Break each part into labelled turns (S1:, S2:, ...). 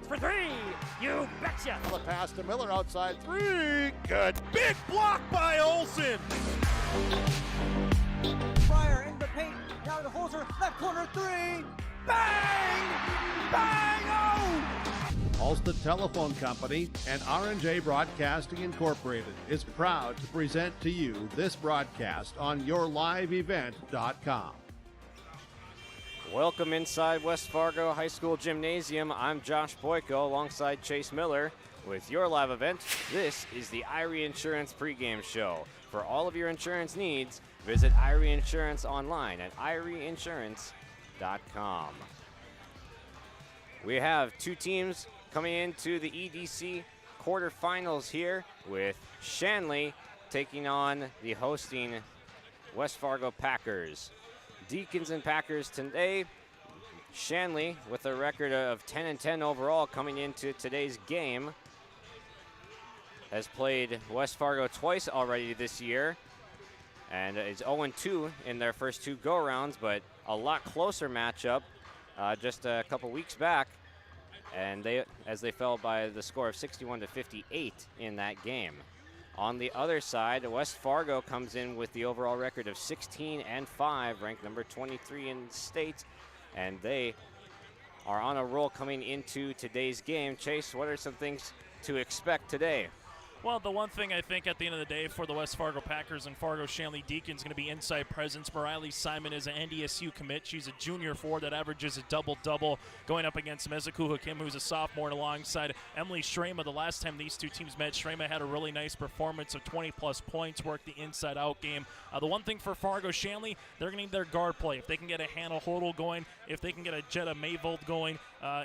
S1: For three, you betcha!
S2: The pass to Miller outside three, good.
S3: Big block by Olsen!
S4: Fryer in the paint, down to Holzer, left corner three, bang! Bang! Oh!
S2: Ulster Telephone Company and R&J Broadcasting Incorporated is proud to present to you this broadcast on yourliveevent.com.
S5: Welcome inside West Fargo High School Gymnasium. I'm Josh Boyko alongside Chase Miller with your live event. This is the Irie Insurance pregame show. For all of your insurance needs, visit Irie Insurance online at IrieInsurance.com. We have two teams coming into the EDC quarterfinals here with Shanley taking on the hosting West Fargo Packers. Deacons and Packers today. Shanley with a record of 10-10 overall coming into today's game. Has played West Fargo twice already this year and is 0-2 in their first two go-rounds, but a lot closer matchup just a couple weeks back, and they fell by the score of 61-58 in that game. On the other side, West Fargo comes in with the overall record of 16-5, ranked number 23 in the state, and they are on a roll coming into today's game. Chase, what are some things to expect today?
S3: Well, the one thing I think at the end of the day for the West Fargo Packers and Fargo Shanley Deacons is going to be inside presence. Mariley Simon is an NDSU commit. She's a junior forward that averages a double-double going up against Mezuku Hakim, who's a sophomore, and alongside Emily Shrema. The last time these two teams met, Shrema had a really nice performance of 20-plus points, worked the inside-out game. The one thing for Fargo Shanley, they're going to need their guard play. If they can get a Hannah Hodel going, if they can get a Jetta Mayvold going,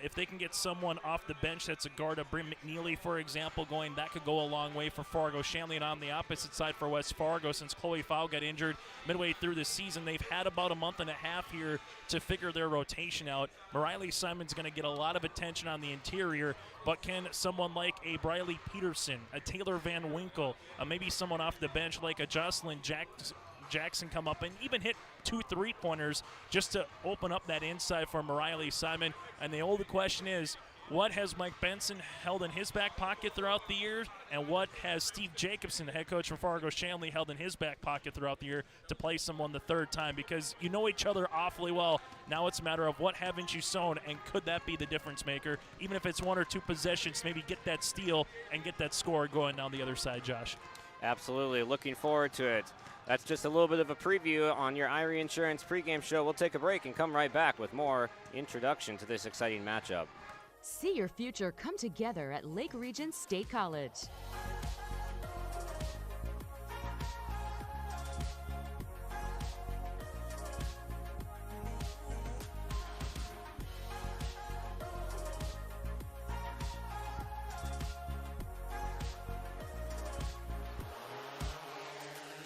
S3: if they can get someone off the bench that's a guard, a Brim McNeely, for example, going, that could go a long way for Fargo Shanley. And on the opposite side for West Fargo, since Chloe Fowl got injured midway through the season, they've had about a month and a half here to figure their rotation out. Mariley Simon's going to get a lot of attention on the interior, but can someone like a Briley Peterson, a Taylor Van Winkle, maybe someone off the bench like a Jocelyn Jackson come up and even hit 2 3-pointers just to open up that inside for Mariley Simon? And the old question is, what has Mike Benson held in his back pocket throughout the year, and what has Steve Jacobson, the head coach from Fargo Shanley, held in his back pocket throughout the year to play someone the third time? Because you know each other awfully well. Now it's a matter of what haven't you sown, and could that be the difference maker? Even if it's 1 or 2 possessions, maybe get that steal and get that score going down the other side, Josh.
S5: Absolutely. Looking forward to it. That's just a little bit of a preview on your Irie Insurance pregame show. We'll take a break and come right back with more introduction to this exciting matchup.
S6: See your future come together at Lake Region State College.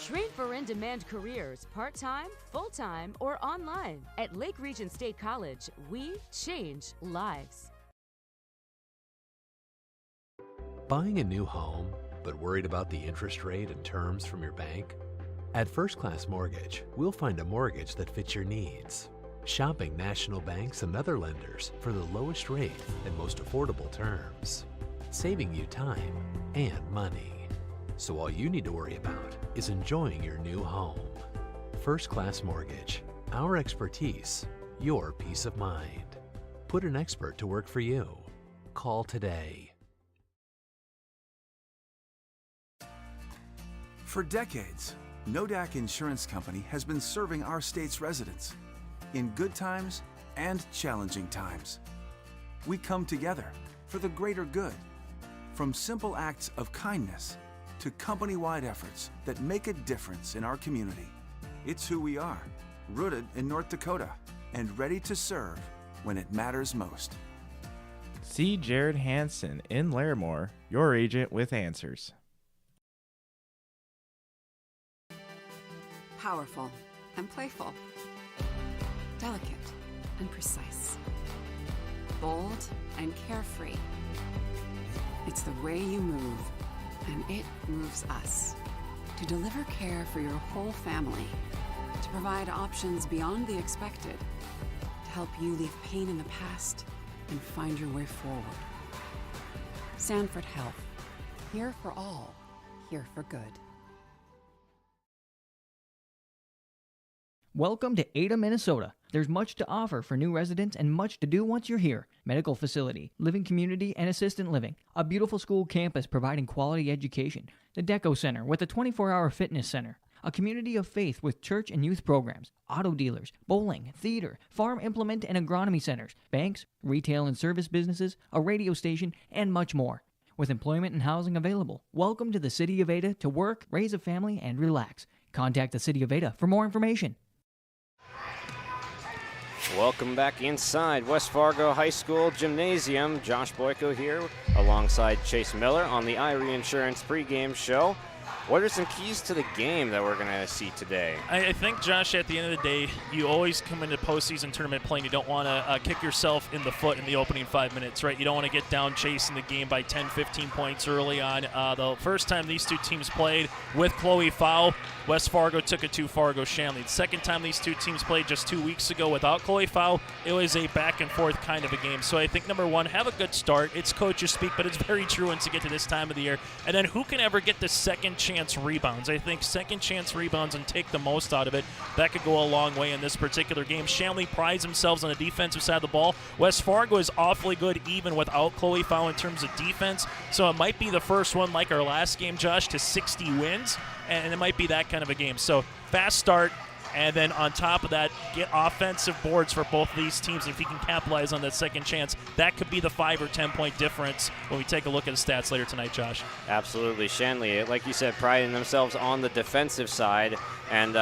S6: Train for in-demand careers, part-time, full-time, or online. At Lake Region State College, we change lives.
S7: Buying a new home, but worried about the interest rate and terms from your bank? At First Class Mortgage, we'll find a mortgage that fits your needs. Shopping national banks and other lenders for the lowest rate and most affordable terms. Saving you time and money. So all you need to worry about is enjoying your new home. First Class Mortgage, Our expertise, your peace of mind. Put an expert to work for you. Call today.
S8: For decades, Nodak Insurance Company has been serving our state's residents in good times and challenging times. We come together for the greater good, from simple acts of kindness to company-wide efforts that make a difference in our community. It's who we are, rooted in North Dakota and ready to serve when it matters most.
S9: See Jared Hansen in Larimore, your agent with answers.
S10: Powerful and playful. Delicate and precise. Bold and carefree. It's the way you move, and it moves us. To deliver care for your whole family. To provide options beyond the expected. To help you leave pain in the past and find your way forward. Sanford Health. Here for all. Here for good.
S11: Welcome to Ada, Minnesota. There's much to offer for new residents and much to do once you're here. Medical facility, living community, and assistant living. A beautiful school campus providing quality education. The Deco Center with a 24-hour fitness center. A community of faith with church and youth programs. Auto dealers, bowling, theater, farm implement and agronomy centers. Banks, retail and service businesses, a radio station, and much more. With employment and housing available. Welcome to the City of Ada to work, raise a family, and relax. Contact the City of Ada for more information.
S5: Welcome back inside West Fargo High School Gymnasium. Josh Boyko here alongside Chase Miller on the iRe Insurance pregame show. What are some keys to the game that we're going to see today?
S3: I think, Josh, at the end of the day, you always come into postseason tournament playing. You don't want to kick yourself in the foot in the opening 5 minutes, right? You don't want to get down chasing the game by 10, 15 points early on. The first time these two teams played with Chloe Fowl, West Fargo took it to Fargo Shanley. The second time these two teams played just 2 weeks ago without Chloe Fowl, it was a back-and-forth kind of a game. So I think, number one, have a good start. It's coaches speak, but it's very true once you get to this time of the year. And then who can ever get the second chance rebounds? I think second chance rebounds and take the most out of it. That could go a long way in this particular game. Shanley prides themselves on the defensive side of the ball. West Fargo is awfully good even without Chloe Fowl in terms of defense. So it might be the first one, like our last game, Josh, to 60 wins. And it might be that kind of a game. So fast start, and then on top of that, get offensive boards for both of these teams. And if you can capitalize on that second chance, that could be the 5 or 10 point difference when we take a look at the stats later tonight, Josh.
S5: Absolutely. Shanley, like you said, priding themselves on the defensive side. And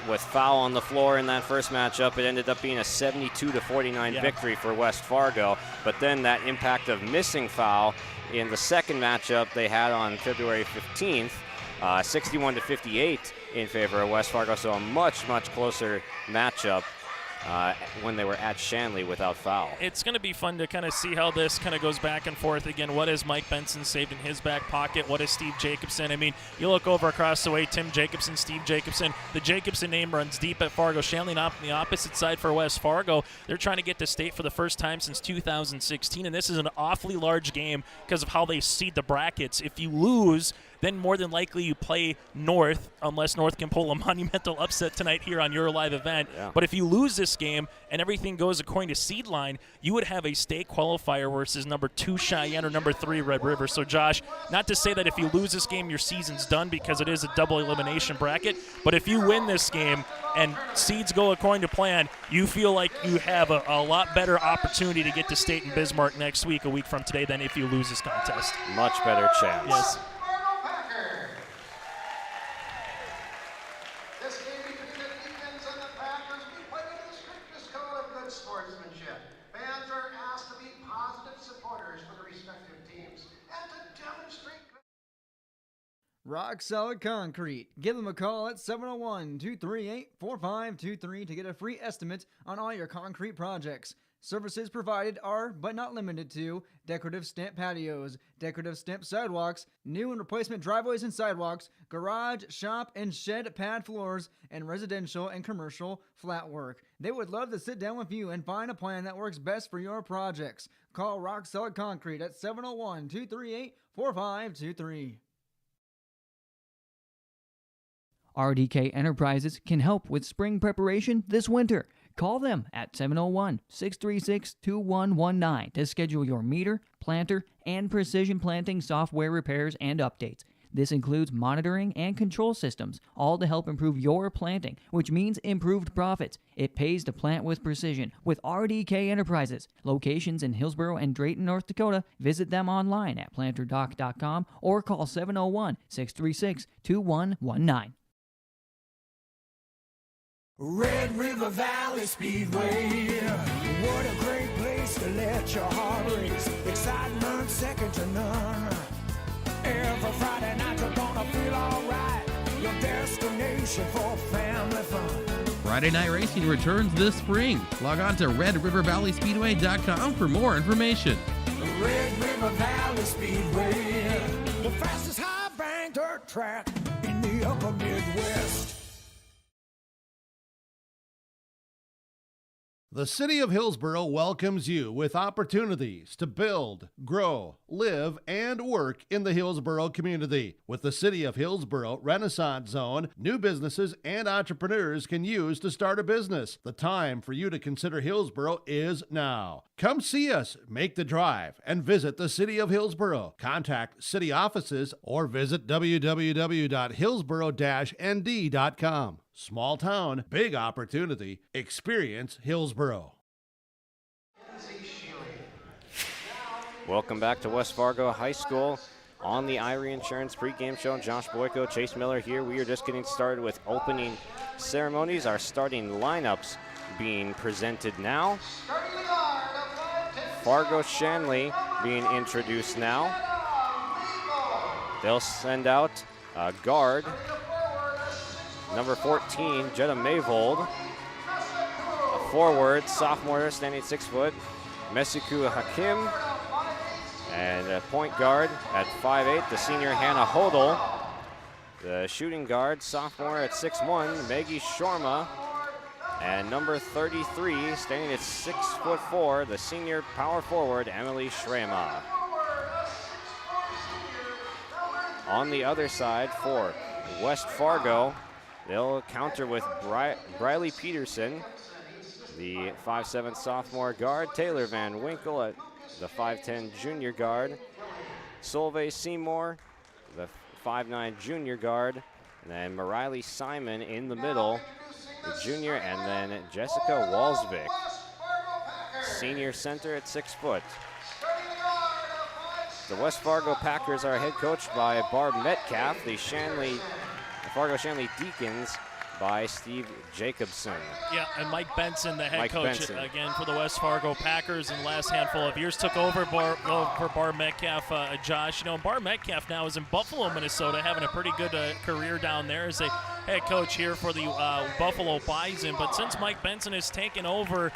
S5: with Foul on the floor in that first matchup, it ended up being a 72-49 victory for West Fargo. But then that impact of missing Foul in the second matchup they had on February 15th, 61-58 in favor of West Fargo, so a much, much closer matchup when they were at Shanley without Foul.
S3: It's going to be fun to kind of see how this kind of goes back and forth. Again, what has Mike Benson saved in his back pocket? What is Steve Jacobson? I mean, you look over across the way, Tim Jacobson, Steve Jacobson. The Jacobson name runs deep at Fargo Shanley, not on the opposite side for West Fargo. They're trying to get to state for the first time since 2016, and this is an awfully large game because of how they seed the brackets. If you lose, then more than likely you play North, unless North can pull a monumental upset tonight here on your live event. Yeah. But if you lose this game and everything goes according to seed line, you would have a state qualifier versus number 2 Cheyenne or number 3 Red River. So, Josh, not to say that if you lose this game, your season's done because it is a double elimination bracket, but if you win this game and seeds go according to plan, you feel like you have a lot better opportunity to get to state in Bismarck next week, a week from today, than if you lose this contest.
S5: Much better chance.
S3: Yes.
S4: Rock Solid Concrete. Give them a call at 701-238-4523 to get a free estimate on all your concrete projects. Services provided are, but not limited to, decorative stamp patios, decorative stamp sidewalks, new and replacement driveways and sidewalks, garage, shop, and shed pad floors, and residential and commercial flat work. They would love to sit down with you and find a plan that works best for your projects. Call Rock Solid Concrete at 701-238-4523.
S11: RDK Enterprises can help with spring preparation this winter. Call them at 701-636-2119 to schedule your meter, planter, and precision planting software repairs and updates. This includes monitoring and control systems, all to help improve your planting, which means improved profits. It pays to plant with precision with RDK Enterprises. Locations in Hillsboro and Drayton, North Dakota. Visit them online at planterdoc.com or call 701-636-2119.
S12: Red River Valley Speedway, what a great place to let your heart race. Excitement second to none. Every Friday night you're gonna feel alright. Your destination for family fun.
S13: Friday night racing returns this spring. Log on to redrivervalleyspeedway.com for more information.
S12: Red River Valley Speedway, the fastest high bank dirt track in the upper Midwest.
S2: The City of Hillsboro welcomes you with opportunities to build, grow, live, and work in the Hillsboro community. With the City of Hillsboro Renaissance Zone, new businesses and entrepreneurs can use to start a business. The time for you to consider Hillsboro is now. Come see us, make the drive, and visit the City of Hillsboro. Contact city offices or visit www.hillsboro-nd.com. Small town, big opportunity. Experience Hillsboro.
S5: Welcome back to West Fargo High School on the Irie Insurance pregame show. Josh Boyko, Chase Miller here. We are just getting started with opening ceremonies. Our starting lineups being presented now. Fargo Shanley being introduced now. They'll send out a guard. Number 14, Jetta Mayvold. A forward, sophomore, standing 6 foot, Mesiku Hakim. And a point guard at 5'8", the senior Hannah Hodel. The shooting guard, sophomore at 6'1", Maggie Shorma. And number 33, standing at 6'4", the senior power forward, Emily Schrema. On the other side for West Fargo, they'll counter with Briley Peterson, the 5'7" sophomore guard, Taylor Van Winkle at the 5'10" junior guard, Solveig Seymour, the 5'9" junior guard, and then Mariley Simon in the middle, the junior, and then Jessica Walsvik, senior center at 6 foot. The West Fargo Packers are head coached by Barb Metcalf, the Fargo Shanley Deacons by Steve Jacobson.
S3: Yeah, and Mike Benson, the head coach, again, for the West Fargo Packers in the last handful of years, took over for Barb Metcalf, Josh. You know, Barb Metcalf now is in Buffalo, Minnesota, having a pretty good career down there as a head coach here for the Buffalo Bison. But since Mike Benson has taken over,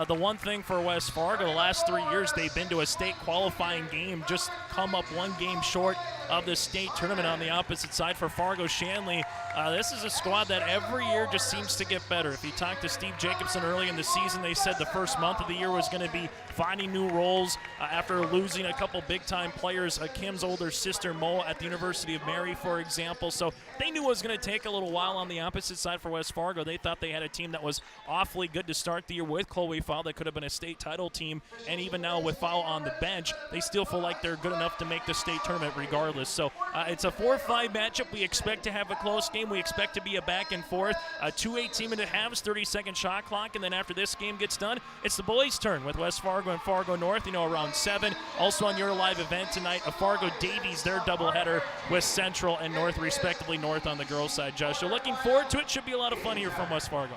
S3: the one thing for West Fargo, the last 3 years, they've been to a state qualifying game, just come up one game short of the state tournament. On the opposite side for Fargo Shanley, this is a squad that every year just seems to get better. If you talk to Steve Jacobson early in the season, they said the first month of the year was going to be finding new roles after losing a couple big-time players, Kim's older sister Mo at the University of Mary, for example. So they knew it was going to take a little while. On the opposite side for West Fargo, they thought they had a team that was awfully good to start the year with Chloe Fowl. That could have been a state title team, and even now with Fowl on the bench, they still feel like they're good enough to make the state tournament regardless. So it's a 4-5 matchup. We expect to have a close game. We expect to be a back and forth. 2 18-minute halves, 30-second shot clock, and then after this game gets done, it's the boys' turn with West Fargo and Fargo North, around 7. Also on your live event tonight, a Fargo Davies, their doubleheader with Central and North, respectively. North on the girls' side, Josh. So looking forward to it. Should be a lot of fun here from West Fargo.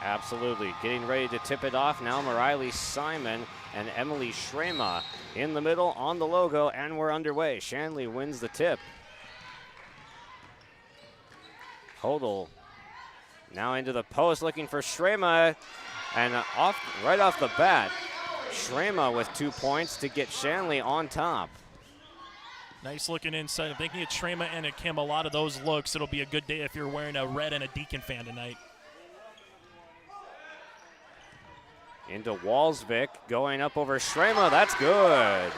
S5: Absolutely. Getting ready to tip it off now, Mariley Simon and Emily Schrema in the middle on the logo, and we're underway. Shanley wins the tip. Hodel now into the post looking for Schrema, and right off the bat, Schrema with 2 points to get Shanley on top.
S3: Nice looking inside. If they can get Schrema and a Kim a lot of those looks, it'll be a good day if you're wearing a red and a Deacon fan tonight.
S5: Into Walsvik, going up over Schrema. That's good.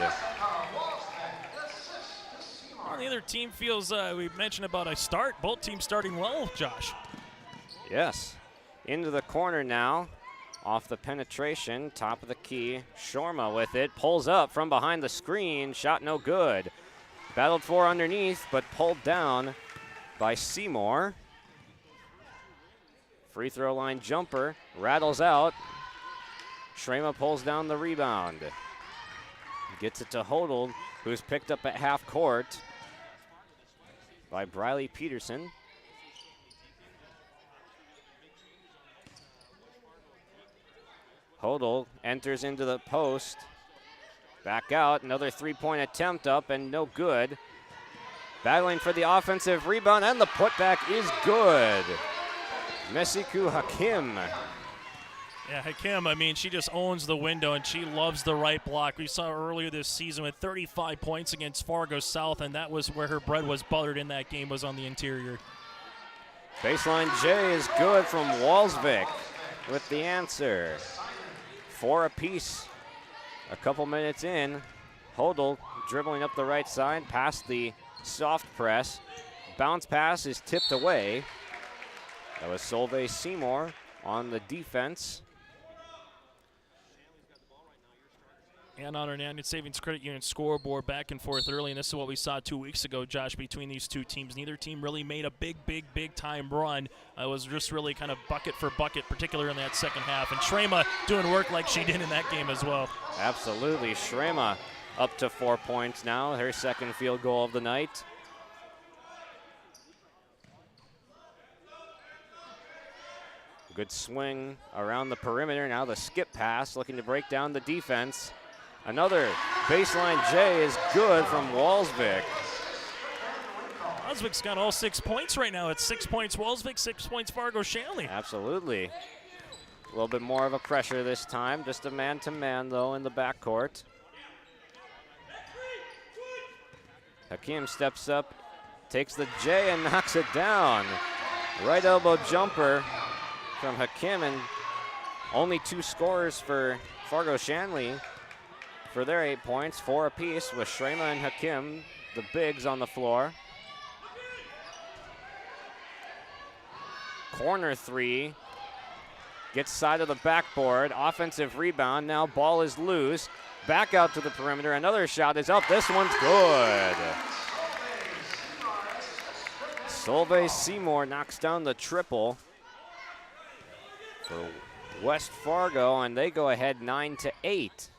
S3: On the other neither team feels, we mentioned about a start. Both teams starting well, Josh.
S5: Yes. Into the corner now. Off the penetration, top of the key. Shorma with it, pulls up from behind the screen. Shot no good. Battled for underneath, but pulled down by Seymour. Free throw line jumper, rattles out. Shrema pulls down the rebound. Gets it to Hodel, who's picked up at half court by Briley Peterson. Hodel enters into the post. Back out, another three-point attempt up and no good. Battling for the offensive rebound, and the putback is good. Mesiku Hakim.
S3: Yeah, Hakim, I mean, she just owns the window, and she loves the right block. We saw her earlier this season with 35 points against Fargo South, and that was where her bread was buttered in that game, was on the interior.
S5: Baseline J is good from Walsvik with the answer. 4 apiece. A couple minutes in. Hodel dribbling up the right side past the soft press. Bounce pass is tipped away. That was Solveig Seymour on the defense.
S3: And on our United Savings Credit Union scoreboard, back and forth early, and this is what we saw 2 weeks ago, Josh, between these two teams. Neither team really made a big time run. It was just really kind of bucket for bucket, particularly in that second half. And Shrema doing work like she did in that game as well.
S5: Absolutely. Shrema up to 4 points now, her second field goal of the night. Good swing around the perimeter. Now the skip pass, looking to break down the defense. Another baseline J is good from Walsvik.
S3: Walsvik's got all 6 points right now. It's 6 points Walsvik, 6 points Fargo Shanley.
S5: Absolutely. A little bit more of a pressure this time. Just a man-to-man, though, in the backcourt. Hakim steps up, takes the J and knocks it down. Right elbow jumper from Hakim, and only 2 scorers for Fargo Shanley for their 8 points, 4 apiece with Shrema and Hakim, the bigs on the floor. Corner 3, gets side of the backboard, offensive rebound, now ball is loose, back out to the perimeter, another shot is up, this one's good. Solveig Seymour knocks down the triple for West Fargo, and they go ahead 9-8.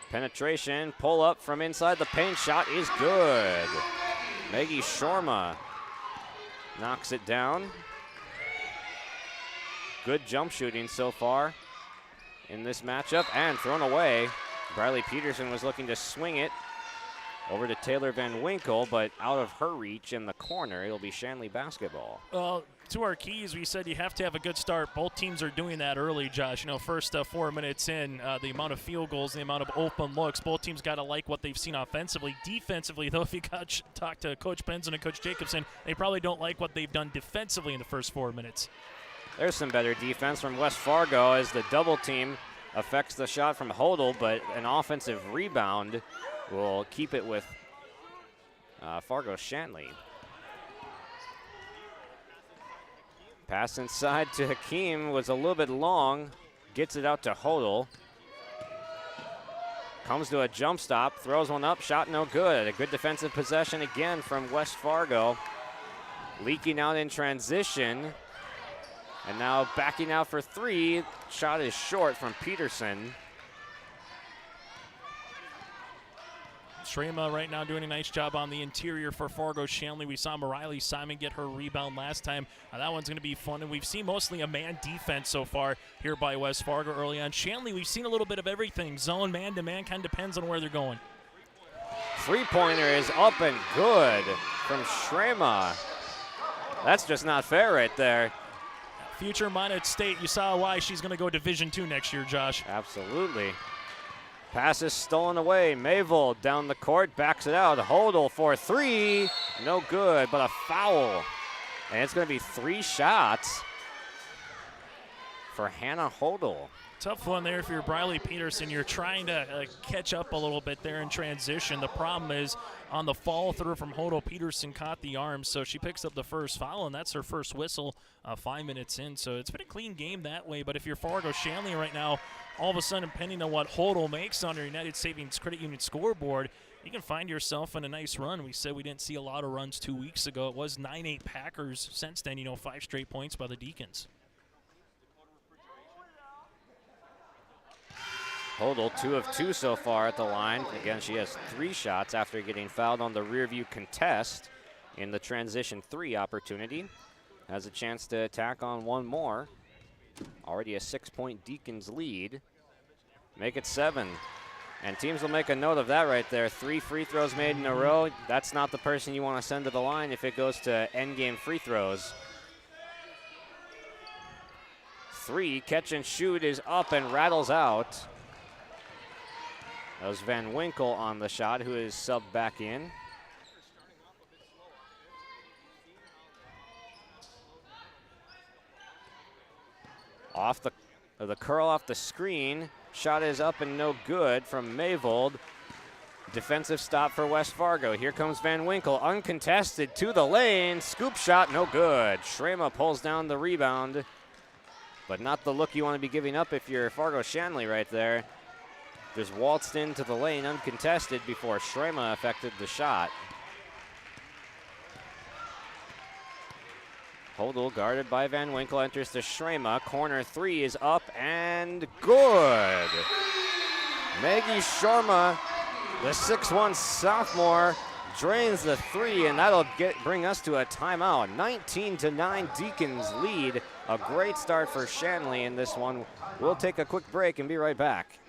S5: Penetration, pull up from inside the paint, shot is good. Maggie Shorma knocks it down. Good jump shooting so far in this matchup, and thrown away. Briley Peterson was looking to swing it over to Taylor Van Winkle, but out of her reach in the corner. It'll be Shanley basketball.
S3: Well, to our keys, we said you have to have a good start. Both teams are doing that early, Josh. You know, first 4 minutes in, the amount of field goals, the amount of open looks, both teams got to like what they've seen offensively. Defensively, though, if you talk to Coach Benson and Coach Jacobson, they probably don't like what they've done defensively in the first 4 minutes.
S5: There's some better defense from West Fargo as the double team affects the shot from Hodel, but an offensive rebound will keep it with Fargo Shanley. Pass inside to Hakim was a little bit long. Gets it out to Hodel. Comes to a jump stop, throws one up, shot no good. A good defensive possession again from West Fargo. Leaking out in transition. And now backing out for 3. Shot is short from Peterson.
S3: Shrema right now doing a nice job on the interior for Fargo Shanley. We saw Riley Simon get her rebound last time. That one's going to be fun, and we've seen mostly a man defense so far here by West Fargo early on. Shanley, we've seen a little bit of everything. Zone, man-to-man, kind of depends on where they're going.
S5: Three-pointer is up and good from Shrema. That's just not fair right there.
S3: Future Minot State, you saw why she's going to go Division II next year, Josh.
S5: Absolutely. Pass is stolen away. Mayville down the court, backs it out. Hodel for 3. No good, but a foul. And it's going to be 3 shots for Hannah Hodel.
S3: Tough one there if you're Briley Peterson. You're trying to catch up a little bit there in transition. The problem is on the fall through from Hodel, Peterson caught the arm, so she picks up the first foul, and that's her first whistle 5 minutes in. So it's been a clean game that way, but if you're Fargo Shanley right now, all of a sudden, depending on what Hodel makes on her United Savings Credit Union scoreboard, you can find yourself in a nice run. We said we didn't see a lot of runs 2 weeks ago. It was 9-8 Packers. Since then, 5 straight points by the Deacons.
S5: Hodel 2 of 2 so far at the line. Again, she has 3 shots after getting fouled on the rear view contest in the transition 3 opportunity. Has a chance to attack on one more. Already a 6-point Deacons lead. Make it 7. And teams will make a note of that right there. 3 free throws made in a row. That's not the person you want to send to the line if it goes to endgame free throws. 3, catch and shoot is up and rattles out. That was Van Winkle on the shot, who is subbed back in. Off the curl off the screen. Shot is up and no good from Mayvold. Defensive stop for West Fargo. Here comes Van Winkle, uncontested to the lane. Scoop shot, no good. Shrema pulls down the rebound, but not the look you want to be giving up if you're Fargo Shanley right there. Just waltzed into the lane uncontested before Shrema affected the shot. Hodel guarded by Van Winkle, enters to Shrema. Corner 3 is up and good. Maggie Sharma, the 6'1 sophomore, drains the 3, and that'll bring us to a timeout. 19-9 Deacons lead. A great start for Shanley in this one. We'll take a quick break and be right back.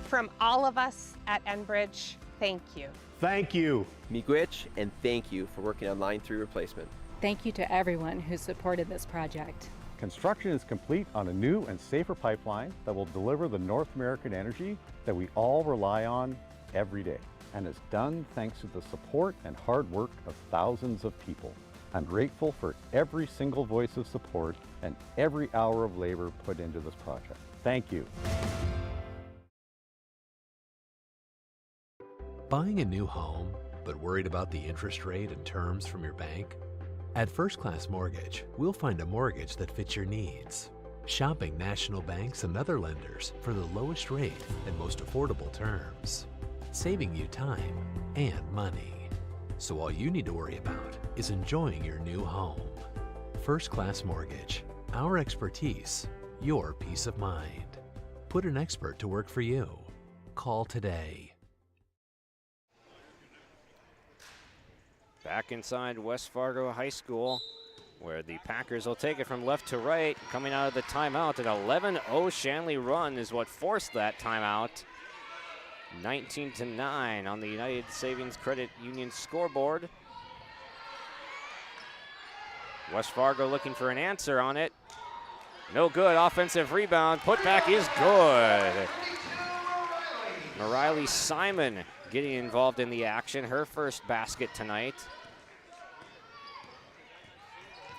S14: From all of us at Enbridge, thank you.
S15: Thank you, Miigwech, and thank you for working on Line 3 replacement.
S16: Thank you to everyone who supported this project.
S17: Construction is complete on a new and safer pipeline that will deliver the North American energy that we all rely on every day. And it's done thanks to the support and hard work of thousands of people. I'm grateful for every single voice of support and every hour of labor put into this project. Thank you.
S7: Buying a new home, but worried about the interest rate and terms from your bank? At First Class Mortgage, we'll find a mortgage that fits your needs. Shopping national banks and other lenders for the lowest rate and most affordable terms. Saving you time and money. So all you need to worry about is enjoying your new home. First Class Mortgage. Our expertise, your peace of mind. Put an expert to work for you. Call today.
S5: Back inside West Fargo High School, where the Packers will take it from left to right. Coming out of the timeout, an 11-0 Shanley run is what forced that timeout. 19-9 on the United Savings Credit Union scoreboard. West Fargo looking for an answer on it. No good. Offensive rebound. Putback is good. Mariley Simon getting involved in the action. Her first basket tonight.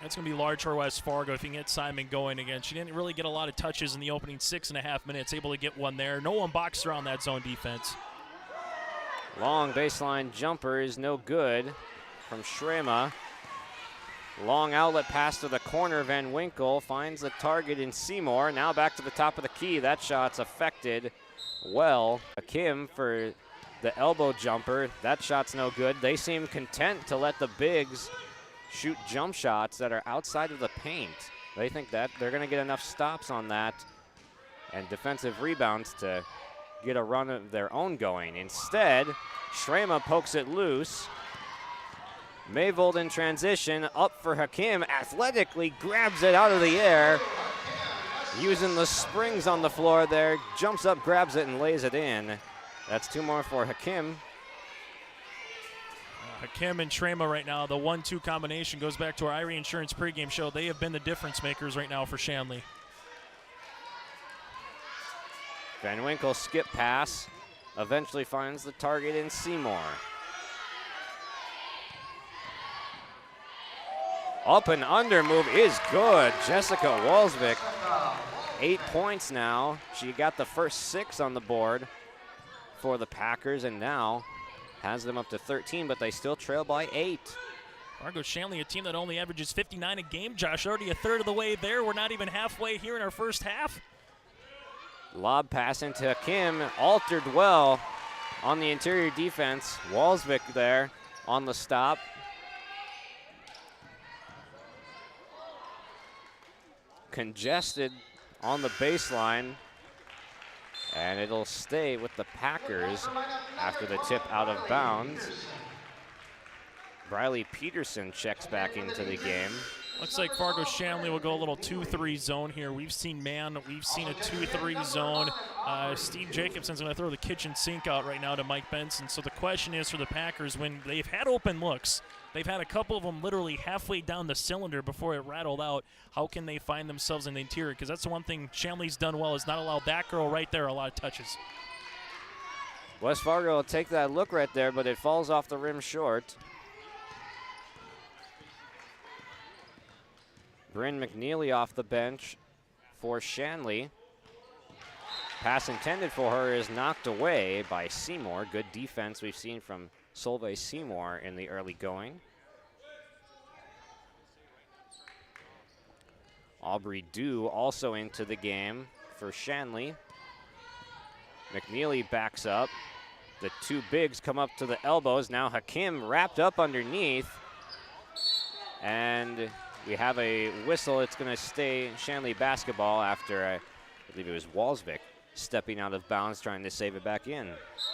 S3: That's going to be large for West Fargo if you can get Simon going again. She didn't really get a lot of touches in the opening 6.5 minutes, able to get one there. No one boxed her on that zone defense.
S5: Long baseline jumper is no good from Shrema. Long outlet pass to the corner. Van Winkle finds the target in Seymour. Now back to the top of the key. That shot's affected well. Kim for the elbow jumper. That shot's no good. They seem content to let the bigs shoot jump shots that are outside of the paint. They think that they're going to get enough stops on that and defensive rebounds to get a run of their own going. Instead, Shrema pokes it loose. Mayvold in transition, up for Hakim, athletically grabs it out of the air. Using the springs on the floor there, jumps up, grabs it, and lays it in. That's 2 more for Hakim.
S3: Hakim and Shrema right now, the 1-2 combination goes back to our Irie Insurance pregame show. They have been the difference makers right now for Shanley.
S5: Van Winkle skip pass, eventually finds the target in Seymour. Up and under move is good. Jessica Walsvik, 8 points now. She got the first 6 on the board for the Packers and now has them up to 13, but they still trail by 8.
S3: Fargo Shanley, a team that only averages 59 a game. Josh, already a third of the way there. We're not even halfway here in our first half.
S5: Lob pass into Kim, altered well on the interior defense. Walsvik there on the stop. Congested on the baseline, and it'll stay with the Packers after the tip out of bounds. Briley Peterson checks back into the game.
S3: Looks like Fargo Shanley will go a little 2-3 zone here. We've seen man, we've seen a 2-3 zone. Steve Jacobson's going to throw the kitchen sink out right now to Mike Benson. So the question is for the Packers, when they've had open looks, they've had a couple of them literally halfway down the cylinder before it rattled out. How can they find themselves in the interior? Because that's the one thing Shanley's done well, is not allow that girl right there a lot of touches.
S5: West Fargo will take that look right there, but it falls off the rim short. Bryn McNeely off the bench for Shanley. Pass intended for her is knocked away by Seymour. Good defense we've seen from Solveig Seymour in the early going. Aubrey Dew also into the game for Shanley. McNeely backs up. The two bigs come up to the elbows. Now Hakim wrapped up underneath. And we have a whistle. It's going to stay Shanley basketball after, I believe it was Walsvik, stepping out of bounds, trying to save it back in.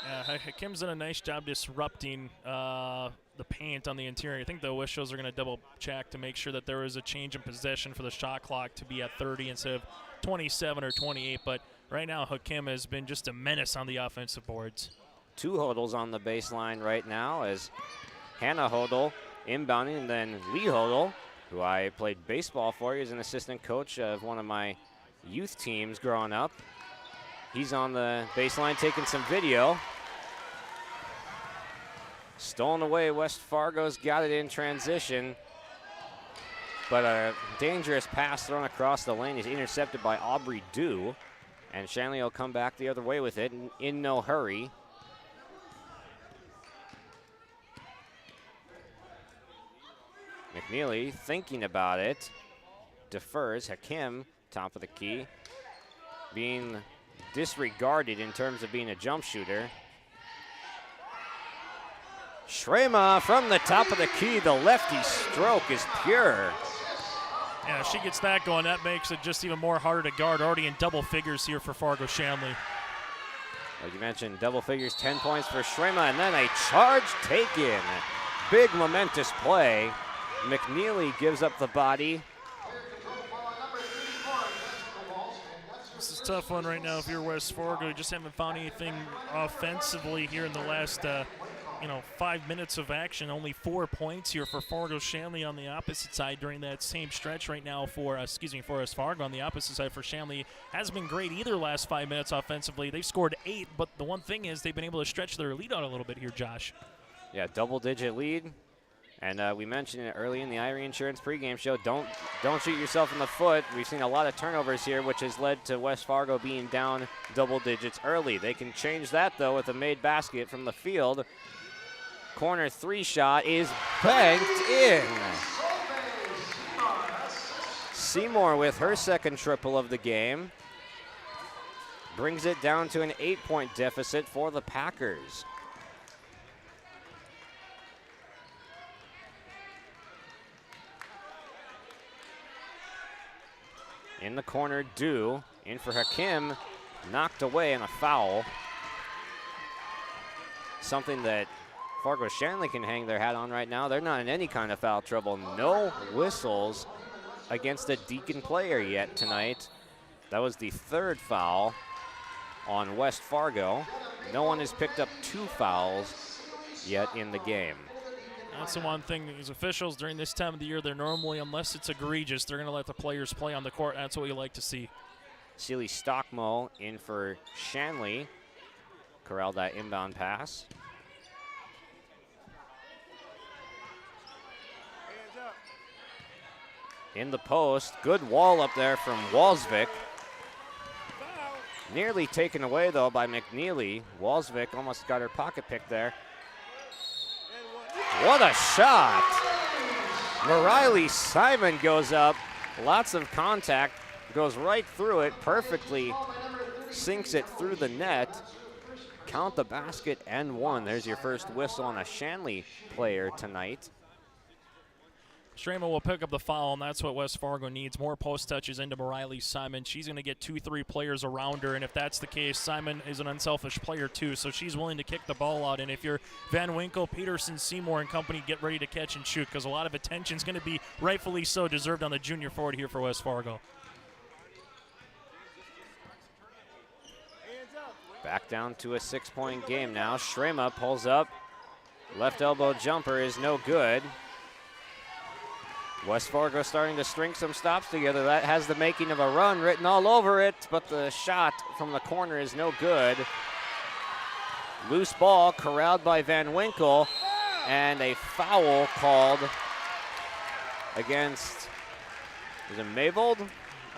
S3: Yeah, Hakim's done a nice job disrupting the paint on the interior. I think the officials are going to double check to make sure that there is a change in possession for the shot clock to be at 30 instead of 27 or 28. But right now, Hakim has been just a menace on the offensive boards.
S5: 2 Hodels on the baseline right now as Hannah Hodel inbounding, and then Lee Hodel, who I played baseball for. He was an assistant coach of one of my youth teams growing up. He's on the baseline taking some video. Stolen away, West Fargo's got it in transition. But a dangerous pass thrown across the lane is intercepted by Aubrey Dew. And Shanley will come back the other way with it in no hurry. McNeely thinking about it, defers. Hakim, top of the key, being disregarded in terms of being a jump shooter. Shrema from the top of the key, the lefty stroke is pure.
S3: Yeah, if she gets that going, that makes it just even more harder to guard. Already in double figures here for Fargo Shanley.
S5: Like you mentioned, double figures, 10 points for Shrema, and then a charge taken. Big momentous play. McNeely gives up the body.
S3: This is a tough one right now if you're West Fargo. You just haven't found anything offensively here in the last 5 minutes of action. Only 4 points here for Fargo Shanley on the opposite side during that same stretch right now for West Fargo on the opposite side for Shanley. Hasn't been great either last 5 minutes offensively. They've scored 8, but the one thing is they've been able to stretch their lead out a little bit here, Josh.
S5: Yeah, double-digit lead. And we mentioned it early in the Irie Insurance pregame show, don't shoot yourself in the foot. We've seen a lot of turnovers here, which has led to West Fargo being down double digits early. They can change that, though, with a made basket from the field. Corner 3 shot is banked in. Seymour with her second triple of the game. Brings it down to an 8-point deficit for the Packers. In the corner, Dew, in for Hakim, knocked away and a foul. Something that Fargo Shanley can hang their hat on right now. They're not in any kind of foul trouble. No whistles against a Deacon player yet tonight. That was the 3rd foul on West Fargo. No one has picked up 2 fouls yet in the game.
S3: That's the one thing, these officials during this time of the year, they're normally, unless it's egregious, they're going to let the players play on the court. That's what you like to see.
S5: Sealy Stockmo in for Shanley. Corralled that inbound pass. in the post. Good wall up there from Walsvik. Nearly taken away, though, by McNeely. Walsvik almost got her pocket pick there. What a shot! Mariley Simon goes up. Lots of contact. Goes right through it. Perfectly sinks it through the net. Count the basket and one. There's your first whistle on a Shanley player tonight.
S3: Strema will pick up the foul, and that's what West Fargo needs. More post touches into Mariley Simon. She's going to get 2-3 players around her, and if that's the case, Simon is an unselfish player too, so she's willing to kick the ball out. And if you're Van Winkle, Peterson, Seymour, and company, get ready to catch and shoot, because a lot of attention is going to be rightfully so deserved on the junior forward here for West Fargo.
S5: Back down to a 6-point game now. Strema pulls up. Left elbow jumper is no good. West Fargo starting to string some stops together. That has the making of a run written all over it, but the shot from the corner is no good. Loose ball corralled by Van Winkle, and a foul called against, is it Mayvold?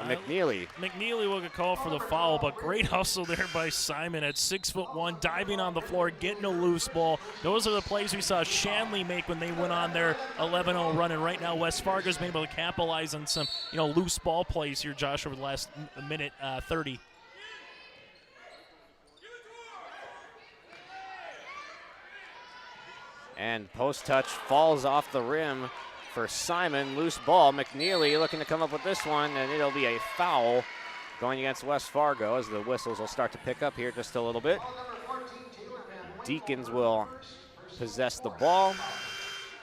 S5: McNeely.
S3: McNeely will get called for the foul, but great hustle there by Simon at 6'1", diving on the floor, getting a loose ball. Those are the plays we saw Shanley make when they went on their 11-0 run, and right now West Fargo's been able to capitalize on some, loose ball plays here, Josh, over the last minute 30.
S5: And post touch falls off the rim for Simon. Loose ball. McNeely looking to come up with this one, and it'll be a foul going against West Fargo as the whistles will start to pick up here just a little bit. Deacons will possess the ball.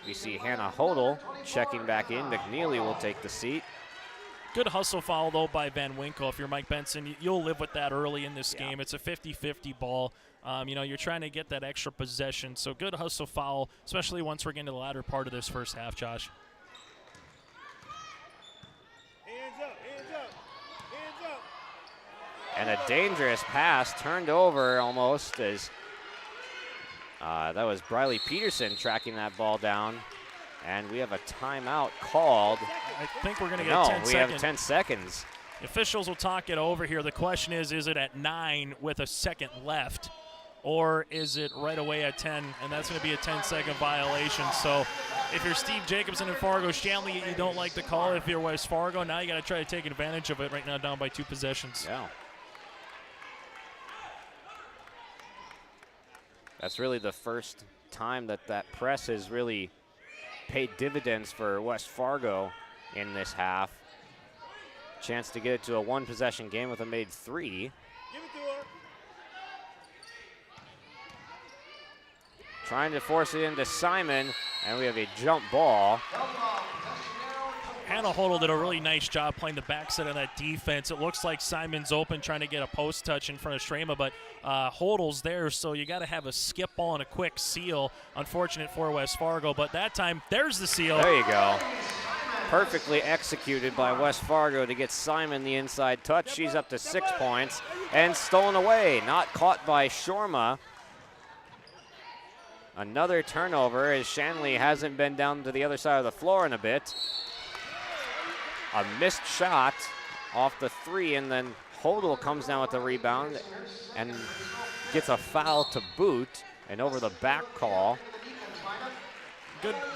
S5: We see Hannah Hodel checking back in. McNeely will take the seat.
S3: Good hustle foul, though, by Van Winkle. If you're Mike Benson, you'll live with that early in this game. It's a 50-50 ball. You're trying to get that extra possession. So good hustle foul, especially once we're getting to the latter part of this first half, Josh.
S5: And a dangerous pass turned over almost as that was Briley Peterson tracking that ball down. And we have a timeout called.
S3: I think we're going to get 10 seconds.
S5: No, we have 10 seconds.
S3: The officials will talk it over here. The question is it at 9 with a second left, or is it right away at 10? And that's going to be a 10-second violation. So if you're Steve Jacobson in Fargo Shanley, you don't like the call. If you're West Fargo, now you got to try to take advantage of it right now, down by 2 possessions.
S5: Yeah. That's really the first time that press has really paid dividends for West Fargo in this half. Chance to get it to a 1-possession game with a made 3. Give it to her. Trying to force it into Simon, and we have a jump ball.
S3: Hannah Hodel did a really nice job playing the backside of that defense. It looks like Simon's open trying to get a post touch in front of Strema, but Hodel's there, so you got to have a skip ball and a quick seal. Unfortunate for West Fargo, but that time, there's the seal.
S5: There you go. Perfectly executed by West Fargo to get Simon the inside touch. She's up to 6 points and stolen away. Not caught by Shorma. Another turnover as Shanley hasn't been down to the other side of the floor in a bit. A missed shot off the 3, and then Hodel comes down with the rebound and gets a foul to boot, and over the back call.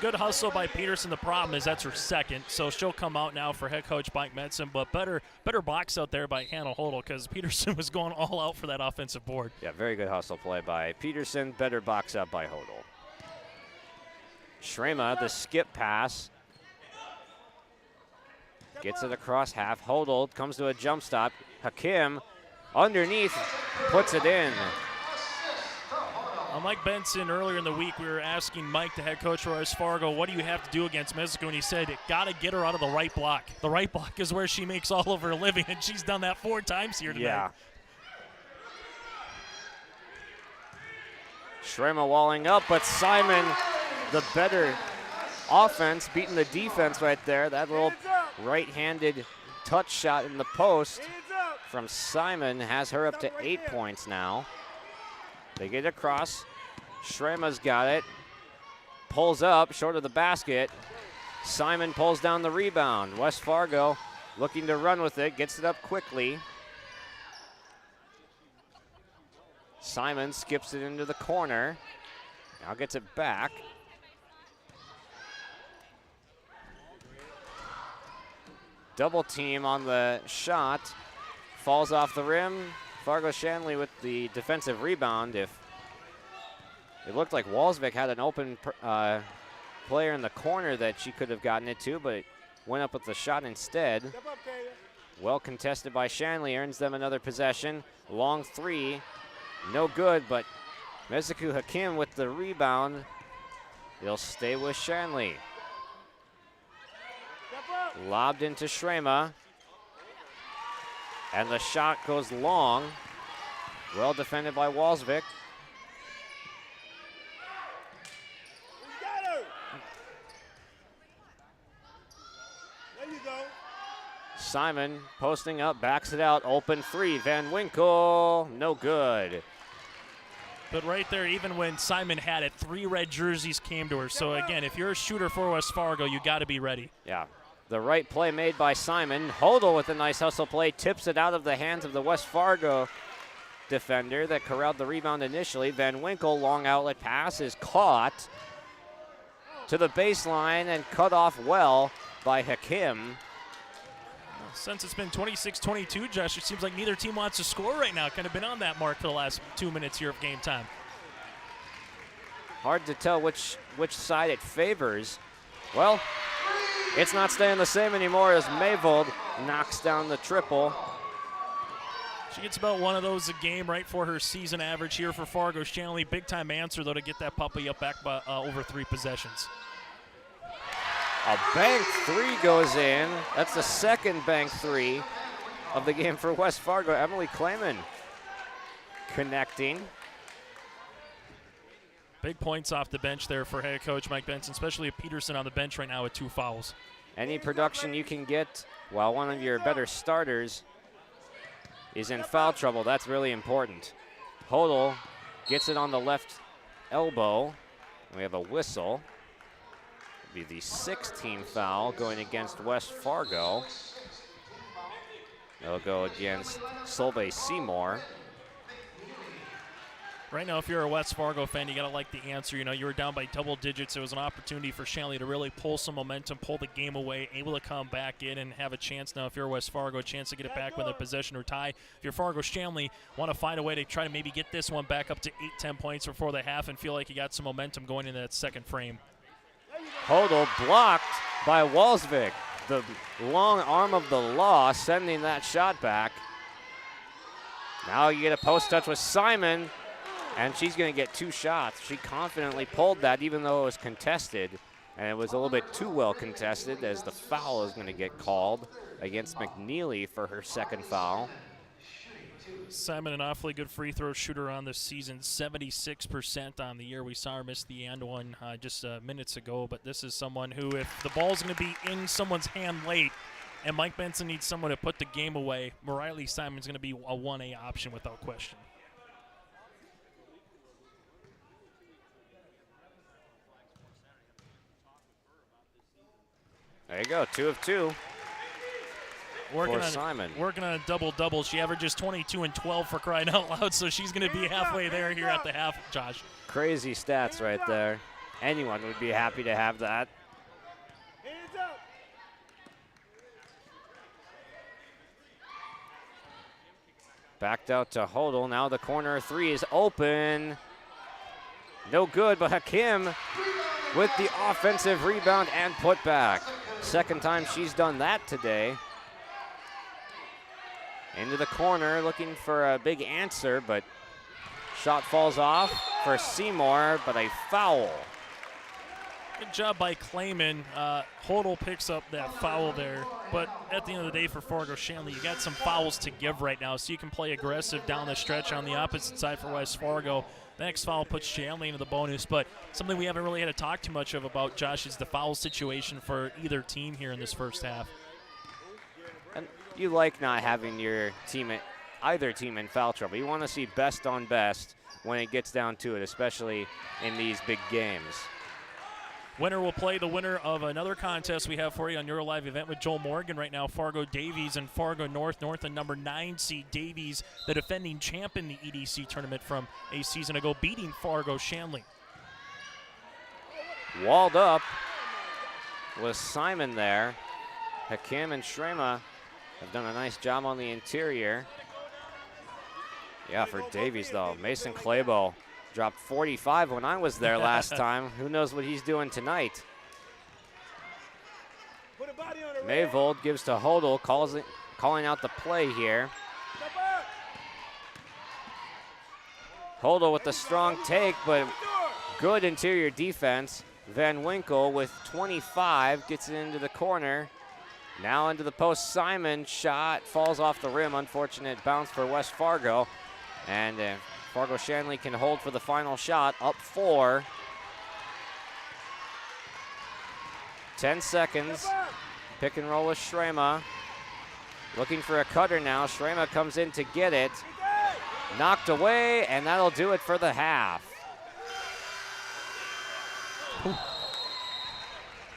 S3: Good hustle by Peterson. The problem is that's her second, so she'll come out now for head coach Mike Metzen, but better box out there by Hannah Hodel because Peterson was going all out for that offensive board.
S5: Yeah, very good hustle play by Peterson. Better box up by Hodel. Strema, the skip pass. Gets it across half. Hodel comes to a jump stop. Hakim underneath puts it in.
S3: Mike Benson, earlier in the week, we were asking Mike, the head coach for West Fargo, what do you have to do against Mezco? And he said, got to get her out of the right block. The right block is where she makes all of her living, and she's done that 4 times here tonight.
S5: Yeah. Strema walling up, but Simon, the better offense, beating the defense right there. That little right-handed touch shot in the post from Simon has her up to 8 points now. They get across. Strema's got it. Pulls up, short of the basket. Simon pulls down the rebound. West Fargo looking to run with it, gets it up quickly. Simon skips it into the corner. Now gets it back. Double team on the shot. Falls off the rim. Fargo Shanley with the defensive rebound. If it looked like Walsvik had an open player in the corner that she could have gotten it to, but went up with the shot instead. Well contested by Shanley, earns them another possession. Long three, no good, but Mezuku Hakim with the rebound. He'll stay with Shanley. Lobbed into Shrema. And the shot goes long. Well defended by Walsvik. Simon posting up, backs it out, open three. Van Winkle, no good.
S3: But right there, even when Simon had it, 3 red jerseys came to her. So again, if you're a shooter for West Fargo, you got to be ready.
S5: Yeah, the right play made by Simon. Hodel with a nice hustle play, tips it out of the hands of the West Fargo defender that corralled the rebound initially. Van Winkle, long outlet pass is caught to the baseline and cut off well by Hakim.
S3: Since it's been 26-22, Josh, it seems like neither team wants to score right now. Kind of been on that mark for the last 2 minutes here of game time.
S5: Hard to tell which side it favors. Well, it's not staying the same anymore as Mayvold knocks down the triple.
S3: She gets about one of those a game right for her season average here for Fargo Shanley. Big time answer, though, to get that puppy up back by over 3 possessions.
S5: A bank three goes in. That's the second bank three of the game for West Fargo. Emily Clayman connecting.
S3: Big points off the bench there for head coach Mike Benson, especially Peterson on the bench right now with 2 fouls.
S5: Any production you can get while one of your better starters is in foul trouble, that's really important. Hodel gets it on the left elbow. We have a whistle. Be the 6th team foul going against West Fargo. It'll go against Solveig Seymour.
S3: Right now, if you're a West Fargo fan, you got to like the answer. You know, you were down by double digits. It was an opportunity for Shanley to really pull some momentum, pull the game away, able to come back in and have a chance now. If you're West Fargo, a chance to get it back with a possession or tie. If you're Fargo Shanley, want to find a way to try to maybe get this one back up to 8-10 points before the half and feel like you got some momentum going into that second frame.
S5: Hodel blocked by Walsvik. The long arm of the law sending that shot back. Now you get a post touch with Simon, and she's going to get 2 shots. She confidently pulled that even though it was contested, and it was a little bit too well contested as the foul is going to get called against McNeely for her 2nd foul.
S3: Simon, an awfully good free throw shooter on this season, 76% on the year. We saw her miss the and one just minutes ago, but this is someone who, if the ball's going to be in someone's hand late and Mike Benson needs someone to put the game away, Mariley Simon's going to be a 1A option without question.
S5: There you go, 2 of 2.
S3: Working on a double-double. She averages 22 and 12 for crying out loud, so she's going to be halfway there here at the half, Josh.
S5: Crazy stats right there. Anyone would be happy to have that. Backed out to Hodel. Now the corner 3 is open. No good, but Hakim with the offensive rebound and putback. 2nd time she's done that today. Into the corner, looking for a big answer, but shot falls off for Seymour, but a foul.
S3: Good job by Clayman. Hodel picks up that foul there, but at the end of the day for Fargo Shanley, you got some fouls to give right now, so you can play aggressive down the stretch on the opposite side for West Fargo. The next foul puts Shanley into the bonus, but something we haven't really had to talk too much about, Josh, is the foul situation for either team here in this first half.
S5: And you like not having your team, either team, in foul trouble. You want to see best on best when it gets down to it, especially in these big games.
S3: Winner will play the winner of another contest we have for you on your live event with Joel Morgan. Right now, Fargo Davies and Fargo North. North and number 9 seed Davies, the defending champ in the EDC tournament from a season ago, beating Fargo Shanley.
S5: Walled up with Simon there. Hakim and Shrema have done a nice job on the interior. Yeah, for Davies though, Mason Claybo dropped 45 when I was there last time. Who knows what he's doing tonight? Mayvold gives to Hodel, calling out the play here. Hodel with the strong take, but good interior defense. Van Winkle with 25 gets it into the corner. Now into the post, Simon, shot falls off the rim. Unfortunate bounce for West Fargo. And Fargo Shanley can hold for the final shot, up 4. 10 seconds, pick and roll with Shrema. Looking for a cutter now, Shrema comes in to get it. Knocked away, and that'll do it for the half.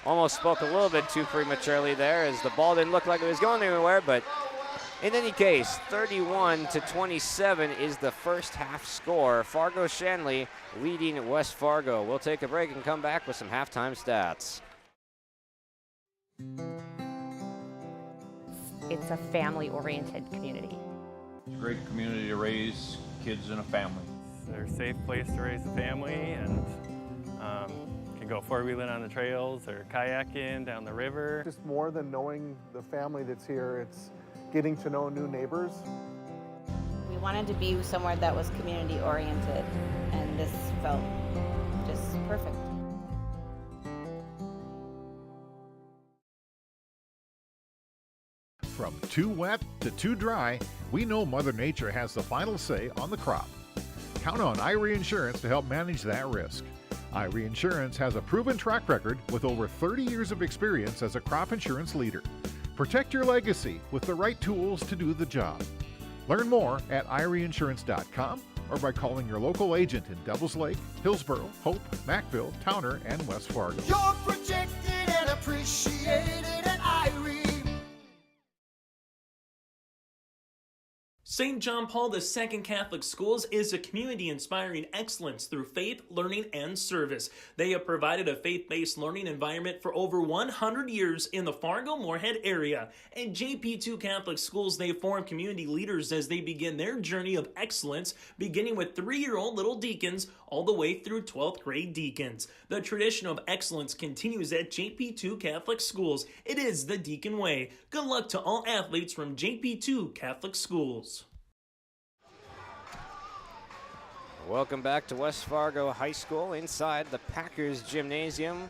S5: Almost spoke a little bit too prematurely there as the ball didn't look like it was going anywhere, but in any case, 31-27 is the first half score. Fargo Shanley leading West Fargo. We'll take a break and come back with some halftime stats.
S18: It's a family-oriented community.
S19: It's a great community to raise kids in a family.
S20: They're a safe place to raise a family, and can go four-wheeling on the trails or kayaking down the river.
S21: Just more than knowing the family that's here, it's getting to know new neighbors.
S22: We wanted to be somewhere that was community-oriented, and this felt just perfect.
S23: From too wet to too dry, we know Mother Nature has the final say on the crop. Count on Irie Insurance to help manage that risk. Irie Insurance has a proven track record with over 30 years of experience as a crop insurance leader. Protect your legacy with the right tools to do the job. Learn more at IrieInsurance.com or by calling your local agent in Devils Lake, Hillsborough, Hope, Mackville, Towner, and West Fargo.
S12: You're protected and appreciated at Irie.
S3: St. John Paul II Catholic Schools is a community inspiring excellence through faith, learning, and service. They have provided a faith-based learning environment for over 100 years in the Fargo-Moorhead area. At JP2 Catholic Schools, they form community leaders as they begin their journey of excellence, beginning with 3-year-old little deacons all the way through 12th grade deacons. The tradition of excellence continues at JP2 Catholic Schools. It is the Deacon Way. Good luck to all athletes from JP2 Catholic Schools.
S5: Welcome back to West Fargo High School inside the Packers Gymnasium.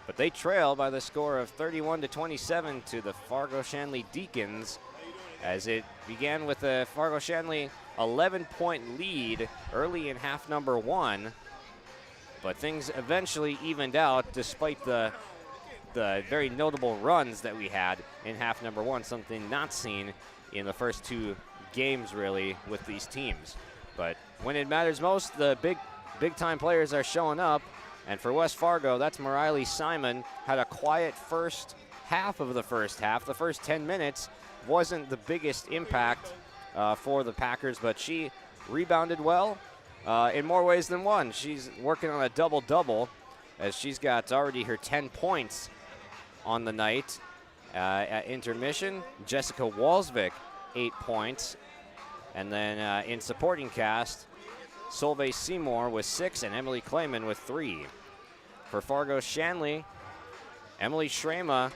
S5: But they trail by the score of 31-27 to the Fargo Shanley Deacons, as it began with a Fargo Shanley 11-point lead early in half number 1. But things eventually evened out despite the very notable runs that we had in half number 1, something not seen in the first 2 games really with these teams. But when it matters most, the big time players are showing up. And for West Fargo, that's Mariley Simon. Had a quiet first half of the first half. The first 10 minutes wasn't the biggest impact for the Packers, but she rebounded well in more ways than one. She's working on a double-double as she's got already her 10 points on the night. At intermission, Jessica Walsvik, 8 points. And then in supporting cast, Solveig Seymour with 6 and Emily Clayman with 3. For Fargo Shanley, Emily Shrema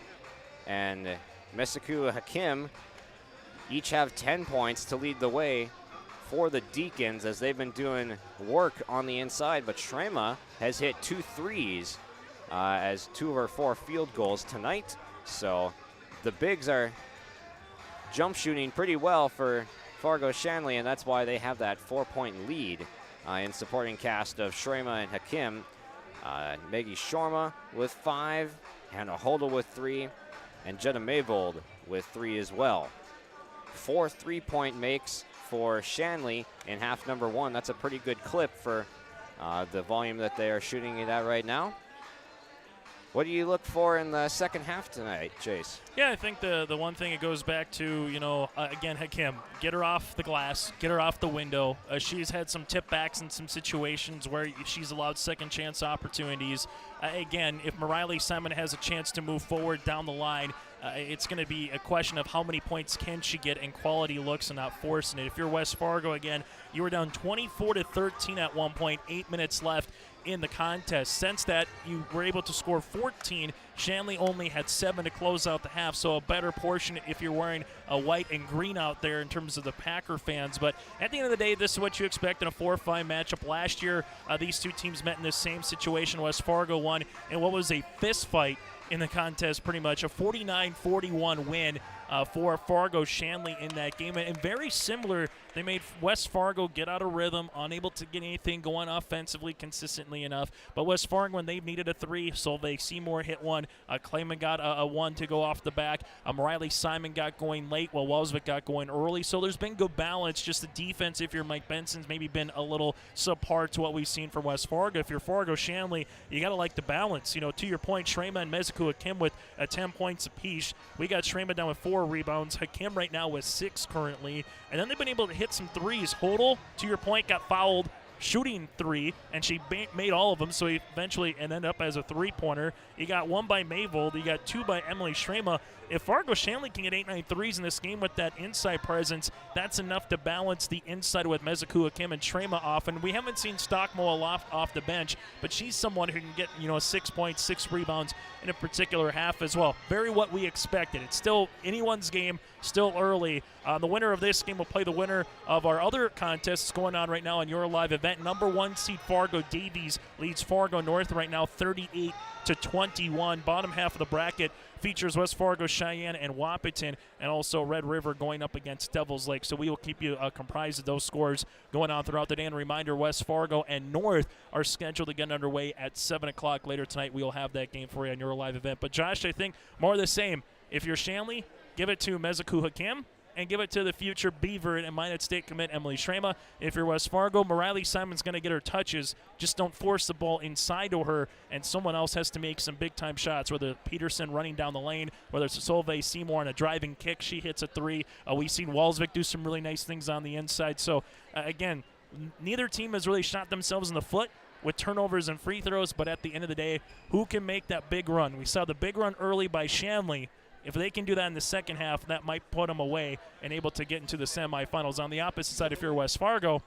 S5: and Mesaku Hakim each have 10 points to lead the way for the Deacons as they've been doing work on the inside. But Shrema has hit 2 threes as 2 of her 4 field goals tonight. So the bigs are jump shooting pretty well for Fargo Shanley, and that's why they have that 4-point lead in supporting cast of Shrema and Hakim. Maggie Shorma with 5, Hannah Hodel with 3, and Jenna Mayvold with 3 as well. 4 3-point makes for Shanley in half number 1. That's a pretty good clip for the volume that they are shooting it at right now. What do you look for in the second half tonight, Chase?
S3: Yeah, I think the one thing it goes back to, again, Hakim, get her off the glass, get her off the window. She's had some tip backs in some situations where she's allowed second chance opportunities. Again, if Mariley Simon has a chance to move forward down the line, it's going to be a question of how many points can she get in quality looks and not forcing it. If you're West Fargo, again, you were down 24-13 at one point, 8 minutes left in the contest. Since that, you were able to score 14. Shanley only had 7 to close out the half, so a better portion if you're wearing a white and green out there in terms of the Packer fans. But at the end of the day, this is what you expect in a 4-5 matchup. Last year, these two teams met in the same situation. West Fargo won in what was a fist fight in the contest, pretty much a 49-41 win for Fargo Shanley in that game. And very similar, they made West Fargo get out of rhythm, unable to get anything going offensively consistently enough. But West Fargo, when they needed a 3, Solveig Seymour hit one. Clayman got a 1 to go off the back. Riley Simon got going late while Welsvik got going early. So there's been good balance. Just the defense, if you're Mike Benson's, maybe been a little subpar to what we've seen from West Fargo. If you're Fargo Shanley, you got to like the balance. To your point, Shrema and Meziku Hakim with 10 points apiece. We got Shrema down with 4 rebounds. Hakim right now with 6 currently. And then they've been able to hit some threes. Hodel, to your point, got fouled shooting 3, and she made all of them, so he eventually ended up as a 3-pointer. You got 1 by Mayvold. You got 2 by Emily Shrema. If Fargo Shanley can get 8-9 threes in this game with that inside presence, that's enough to balance the inside with Meziku Hakim and Shrema off. And we haven't seen Stockmo off the bench, but she's someone who can get 6 points, 6 rebounds in a particular half as well. Very what we expected. It's still anyone's game, still early. The winner of this game will play the winner of our other contests going on right now on your live event. Number 1 seed Fargo Davies leads Fargo North right now 38-21. Bottom half of the bracket features West Fargo, Cheyenne, and Wahpeton, and also Red River going up against Devils Lake. So we will keep you comprised of those scores going on throughout the day. And a reminder, West Fargo and North are scheduled to get underway at 7 o'clock later tonight. We will have that game for you on your live event. But Josh, I think more of the same. If you're Shanley, give it to Meziku Hakim, and give it to the future Beaver and Minot State commit Emily Shrema. If you're West Fargo, Mariley Simon's going to get her touches. Just don't force the ball inside to her, and someone else has to make some big-time shots, whether Peterson running down the lane, whether it's Solveig Seymour on a driving kick. She hits a 3. We've seen Welsvik do some really nice things on the inside. So, again, neither team has really shot themselves in the foot with turnovers and free throws, but at the end of the day, who can make that big run? We saw the big run early by Shanley. If they can do that in the second half, that might put them away and able to get into the semifinals. On the opposite side, if you're West Fargo,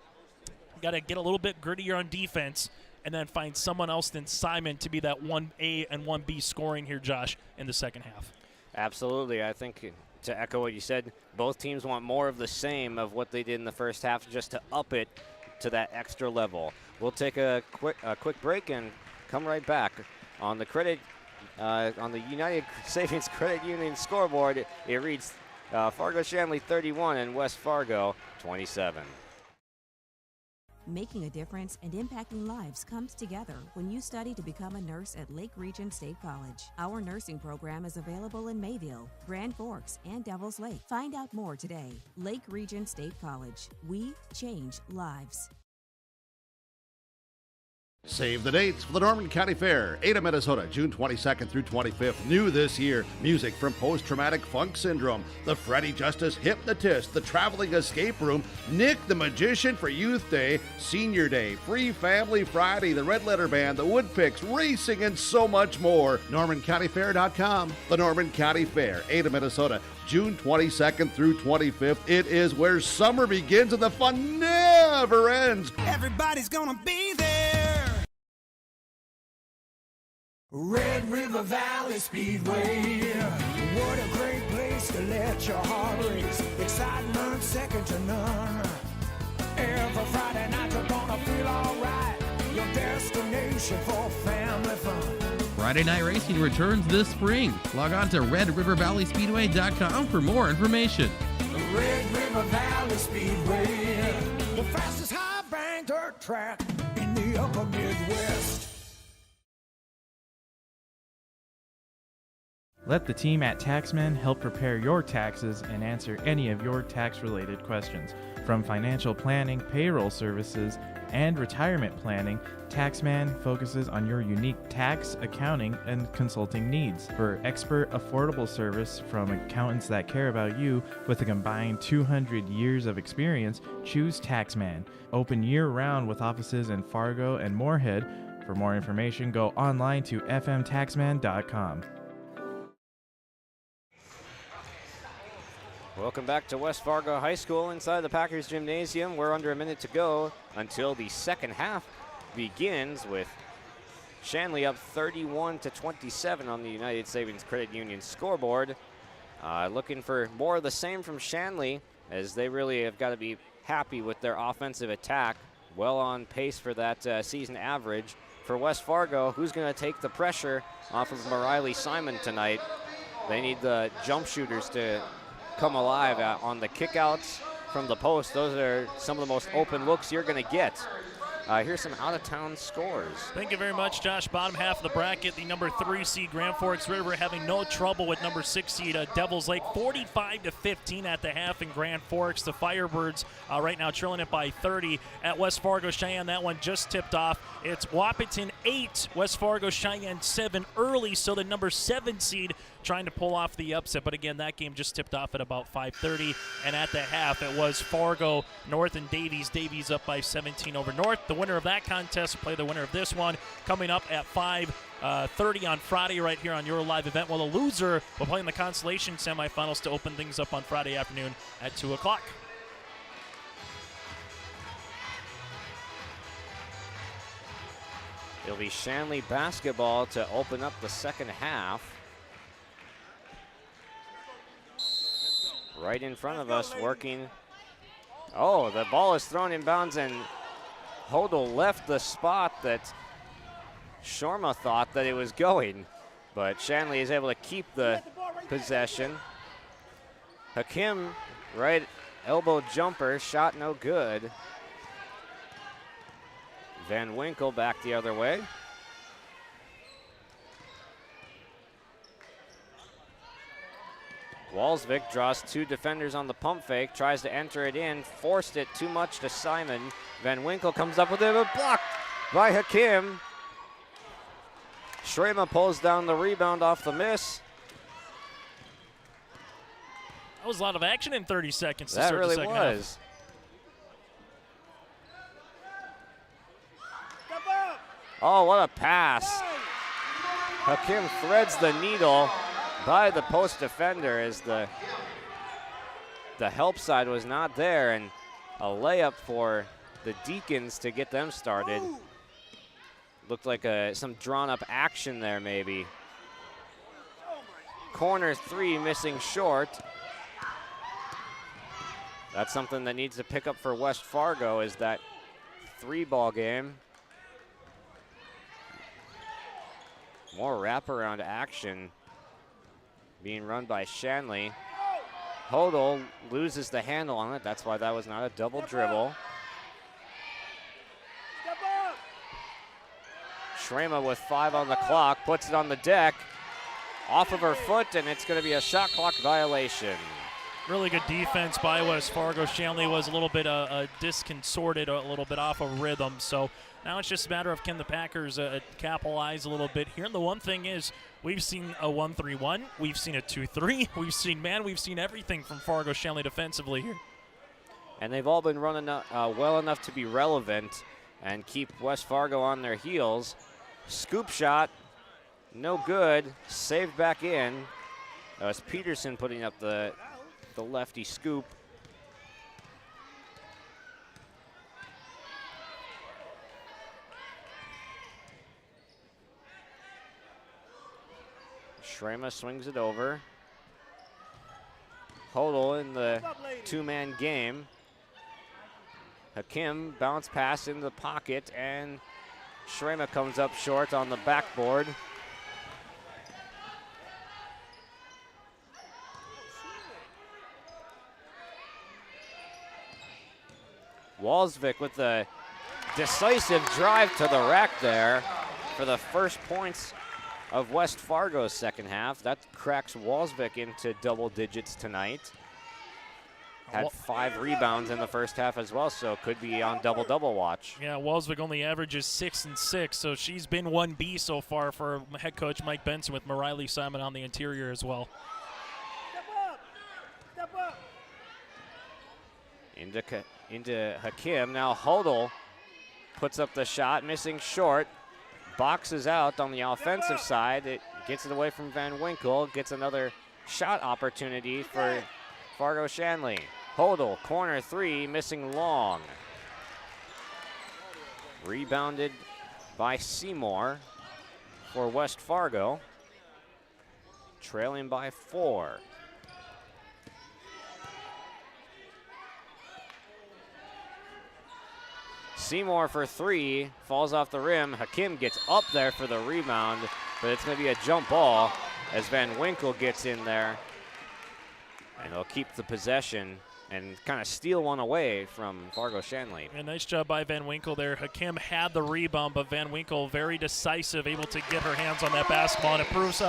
S3: you got to get a little bit grittier on defense and then find someone else than Simon to be that 1A and 1B scoring here, Josh, in the second half.
S5: Absolutely. I think, to echo what you said, both teams want more of the same of what they did in the first half, just to up it to that extra level. We'll take a quick break and come right back. On the on the United Savings Credit Union scoreboard, it reads Fargo Shanley 31 and West Fargo 27.
S1: Making a difference and impacting lives comes together when you study to become a nurse at Lake Region State College. Our nursing program is available in Mayville, Grand Forks, and Devils Lake. Find out more today. Lake Region State College. We change lives.
S2: Save the dates for the Norman County Fair, Ada, Minnesota, June 22nd through 25th. New this year, music from Post-Traumatic Funk Syndrome, the Freddie Justice Hypnotist, the Traveling Escape Room, Nick the Magician for Youth Day, Senior Day, Free Family Friday, the Red Letter Band, the Woodpicks, racing, and so much more. NormanCountyFair.com. The Norman County Fair, Ada, Minnesota, June 22nd through 25th. It is where summer begins and the fun never ends.
S12: Everybody's gonna be there. Red River Valley Speedway, what a great place to let your heart race. Excitement second to none. Every Friday night you're gonna feel alright. Your destination for family fun.
S13: Friday night racing returns this spring. Log on to RedRiverValleySpeedway.com for more information.
S12: Red River Valley Speedway, the fastest high bank dirt track in the upper Midwest.
S9: Let the team at Taxman help prepare your taxes and answer any of your tax-related questions. From financial planning, payroll services, and retirement planning, TaxMan focuses on your unique tax, accounting, and consulting needs. For expert, affordable service from accountants that care about you with a combined 200 years of experience, choose TaxMan. Open year-round with offices in Fargo and Moorhead. For more information, go online to fmtaxman.com.
S5: Welcome back to West Fargo High School inside the Packers Gymnasium. We're under a minute to go until the second half begins, with Shanley up 31-27 on the United Savings Credit Union scoreboard. Looking for more of the same from Shanley, as they really have got to be happy with their offensive attack. Well on pace for that season average. For West Fargo, who's going to take the pressure off of Mariley Simon tonight? They need the jump shooters to come alive on the kickouts from the post. Those are some of the most open looks you're going to get. Here's some out-of-town scores.
S3: Thank you very much, Josh. Bottom half of the bracket, the number 3 seed Grand Forks River having no trouble with number 6 seed Devils Lake. 45-15 at the half in Grand Forks. The Firebirds right now trailing it by 30 at West Fargo Cheyenne. That one just tipped off. It's Wahpeton 8, West Fargo Cheyenne 7 early, so the number 7 seed trying to pull off the upset. But again, that game just tipped off at about 5:30. And at the half, it was Fargo, North, and Davies. Davies up by 17 over North. The winner of that contest will play the winner of this one coming up at 5:30 on Friday right here on your live event. While the loser will play in the consolation semifinals to open things up on Friday afternoon at 2 o'clock.
S5: It'll be Shanley basketball to open up the second half. Right in front of us, working. Oh, the ball is thrown in bounds, and Hodel left the spot that Shorma thought that it was going, but Shanley is able to keep the possession. Hakim, right elbow jumper, shot no good. Van Winkle back the other way. Walsvik draws 2 defenders on the pump fake, tries to enter it in, forced it too much to Simon. Van Winkle comes up with it, but blocked by Hakim. Shrema pulls down the rebound off the miss.
S3: That was a lot of action in 30 seconds to
S5: that
S3: start
S5: really
S3: the second
S5: was.
S3: half.
S5: Oh, what a pass. Hakim threads the needle by the post defender as the help side was not there, and a layup for the Deacons to get them started. Looked like some drawn up action there maybe. Corner 3 missing short. That's something that needs to pick up for West Fargo, is that 3-ball game. More wraparound action being run by Shanley. Hodel loses the handle on it. That's why that was not a double dribble. Shrema with 5 on the clock, puts it on the deck, off of her foot, and it's going to be a shot clock violation.
S3: Really good defense by West Fargo. Shanley was a little bit disconcerted, a little bit off of rhythm. So now it's just a matter of can the Packers capitalize a little bit here. And the one thing is, we've seen a 1-3-1, we've seen a 2-3, we've seen everything from Fargo Shanley defensively here.
S5: And they've all been running well enough to be relevant and keep West Fargo on their heels. Scoop shot, no good, saved back in. That was Peterson putting up the lefty scoop. Shrema swings it over. Hodel in the 2-man game. Hakim bounce pass in the pocket, and Shrema comes up short on the backboard. Walsvik with the decisive drive to the rack there for the first points of West Fargo's second half. That cracks Walsvik into double digits tonight. Had 5 rebounds in the first half as well, so could be on double-double watch.
S3: Yeah, Walsvik only averages 6 and 6, so she's been 1B so far for head coach Mike Benson with Mariley Simon on the interior as well.
S12: Step up.
S5: Into Hakim. Now Hodel puts up the shot, missing short. Boxes out on the offensive side. It gets it away from Van Winkle. Gets another shot opportunity for Fargo Shanley. Hodel, corner 3, missing long. Rebounded by Seymour for West Fargo. Trailing by 4. Seymour for 3, falls off the rim. Hakim gets up there for the rebound, but it's going to be a jump ball as Van Winkle gets in there. And they'll keep the possession and kind of steal one away from Fargo Shanley.
S3: A nice job by Van Winkle there. Hakim had the rebound, but Van Winkle very decisive, able to get her hands on that basketball, and it proves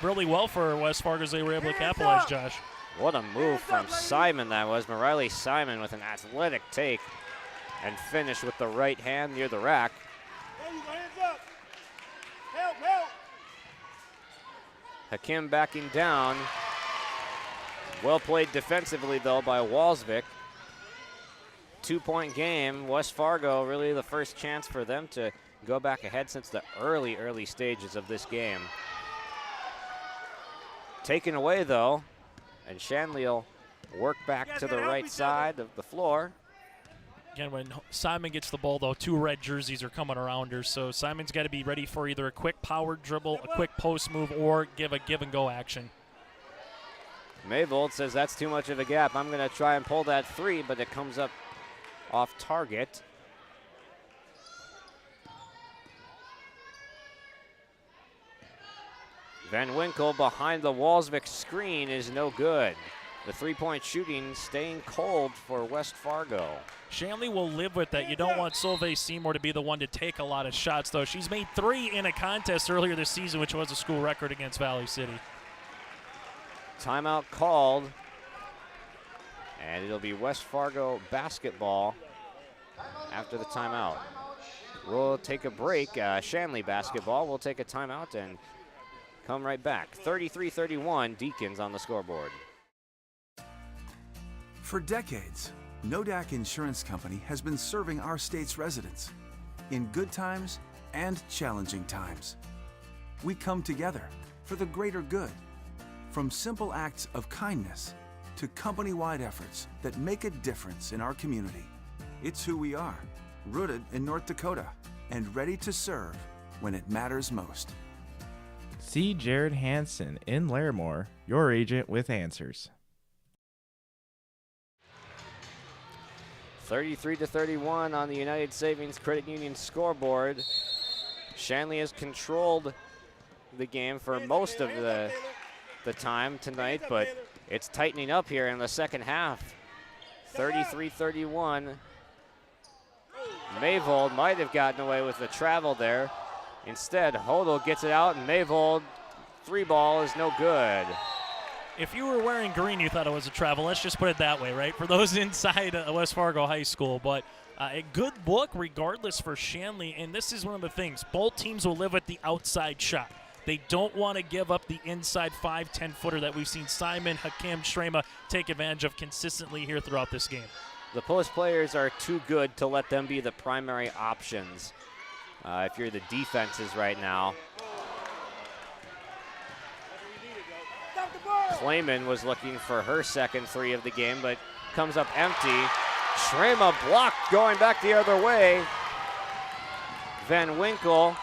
S3: really well for West Fargo as they were able to capitalize, Josh.
S5: What a move from Simon that was. Mariley Simon with an athletic take and finish with the right hand near the rack.
S12: Help.
S5: Hakim backing down. Well played defensively, though, by Walsvik. 2-point game. West Fargo, really the first chance for them to go back ahead since the early stages of this game. Taken away, though, and Shanley will work back to the right side of the floor.
S3: Again, when Simon gets the ball, though, 2 red jerseys are coming around her, so Simon's got to be ready for either a quick power dribble, a quick post move, or give a give-and-go action.
S5: Mayvold says that's too much of a gap. I'm going to try and pull that 3, but it comes up off target. Van Winkle behind the Walsvik screen is no good. The 3-point shooting staying cold for West Fargo.
S3: Shanley will live with that. You don't want Solveig Seymour to be the one to take a lot of shots, though. She's made 3 in a contest earlier this season, which was a school record against Valley City.
S5: Timeout called, and it'll be West Fargo basketball after the timeout. We'll take a break. Shanley basketball. We'll take a timeout and come right back. 33-31, Deacons on the scoreboard.
S6: For decades, Nodak Insurance Company has been serving our state's residents in good times and challenging times. We come together for the greater good, from simple acts of kindness to company-wide efforts that make a difference in our community. It's who we are, rooted in North Dakota and ready to serve when it matters most.
S9: See Jared Hansen in Larimore, your agent with answers.
S5: 33-31 on the United Savings Credit Union scoreboard. Shanley has controlled the game for most of the time tonight, but it's tightening up here in the second half. 33-31. Mayvold might have gotten away with the travel there. Instead, Hodel gets it out, and Mayvold 3-ball is no good.
S3: If you were wearing green, you thought it was a travel. Let's just put it that way, right? For those inside West Fargo High School. But a good look regardless for Shanley. And this is one of the things. Both teams will live with the outside shot. They don't want to give up the inside 5, 10-footer that we've seen Simon, Hakim, Shrema take advantage of consistently here throughout this game.
S5: The post players are too good to let them be the primary options if you're the defenses right now. Clayman was looking for her second 3 of the game, but comes up empty. Shrema blocked going back the other way. Van Winkle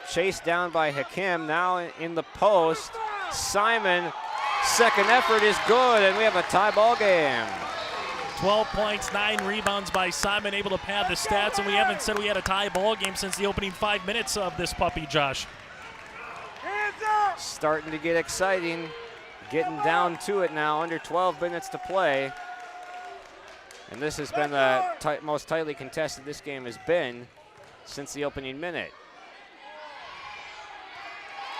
S5: chased down by Hakim, now in the post. Simon, second effort is good, and we have a tie ball game.
S3: 12 points, 9 rebounds by Simon, able to pad the stats, and we haven't said we had a tie ball game since the opening 5 minutes of this puppy, Josh.
S5: Starting to get exciting. Getting down to it now, under 12 minutes to play. And this has been the most tightly contested this game has been since the opening minute.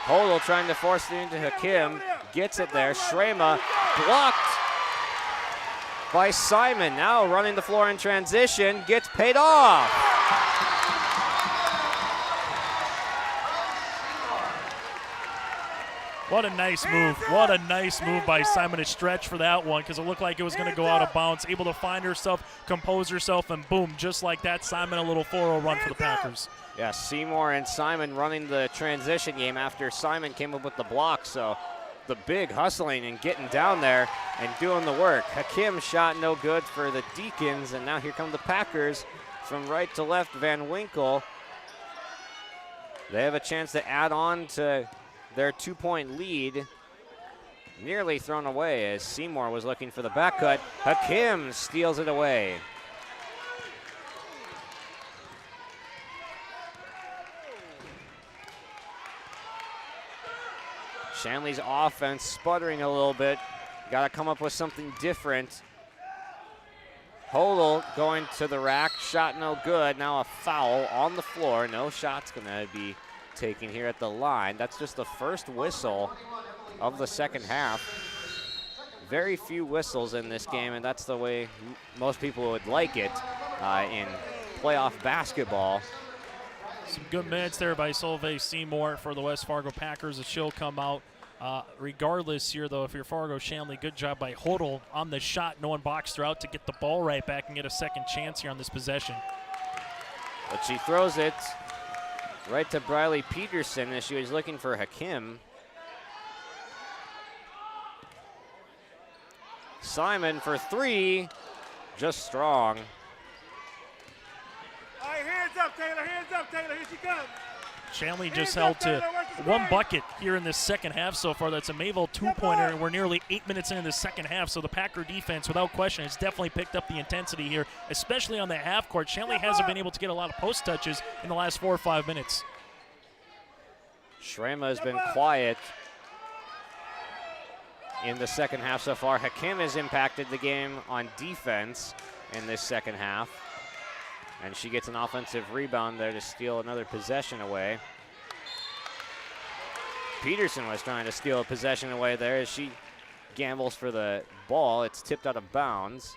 S5: Hodel trying to force it into Hakim. Gets it there. Shrema blocked by Simon. Now running the floor in transition, gets paid off.
S3: What a nice move. What a nice move by Simon to stretch for that one, because it looked like it was going to go out of bounds. Able to find herself, compose herself, and boom, just like that, Simon a little 4-0 run for the Packers.
S5: Yeah, Seymour and Simon running the transition game after Simon came up with the block. So the big hustling and getting down there and doing the work. Hakim shot no good for the Deacons, and now here come the Packers from right to left. Van Winkle. They have a chance to add on to their 2-point lead. Nearly thrown away as Seymour was looking for the back cut. Hakim steals it away. Shanley's offense sputtering a little bit. Got to come up with something different. Hodel going to the rack. Shot no good. Now a foul on the floor. No shot's going to be taken here at the line. That's just the first whistle of the second half. Very few whistles in this game, and that's the way most people would like it in playoff basketball.
S3: Some good minutes there by Solveig Seymour for the West Fargo Packers as she'll come out. Regardless here, though, if you're Fargo Shanley, good job by Hodel on the shot. No one boxed her out to get the ball right back and get a second chance here on this possession.
S5: But she throws it right to Briley Peterson as she was looking for Hakim. Simon for three, just strong.
S12: All right, hands up, Taylor, here she comes.
S3: Shanley just held to one bucket here in this second half so far. That's a Mayville two-pointer, and we're nearly 8 minutes into the second half, so the Packer defense, without question, has definitely picked up the intensity here, especially on the half court. Shanley hasn't been able to get a lot of post touches in the last 4 or 5 minutes.
S5: Shrema has been quiet in the second half so far. Hakim has impacted the game on defense in this second half. And she gets an offensive rebound there to steal another possession away. Peterson was trying to steal a possession away there as she gambles for the ball. It's tipped out of bounds.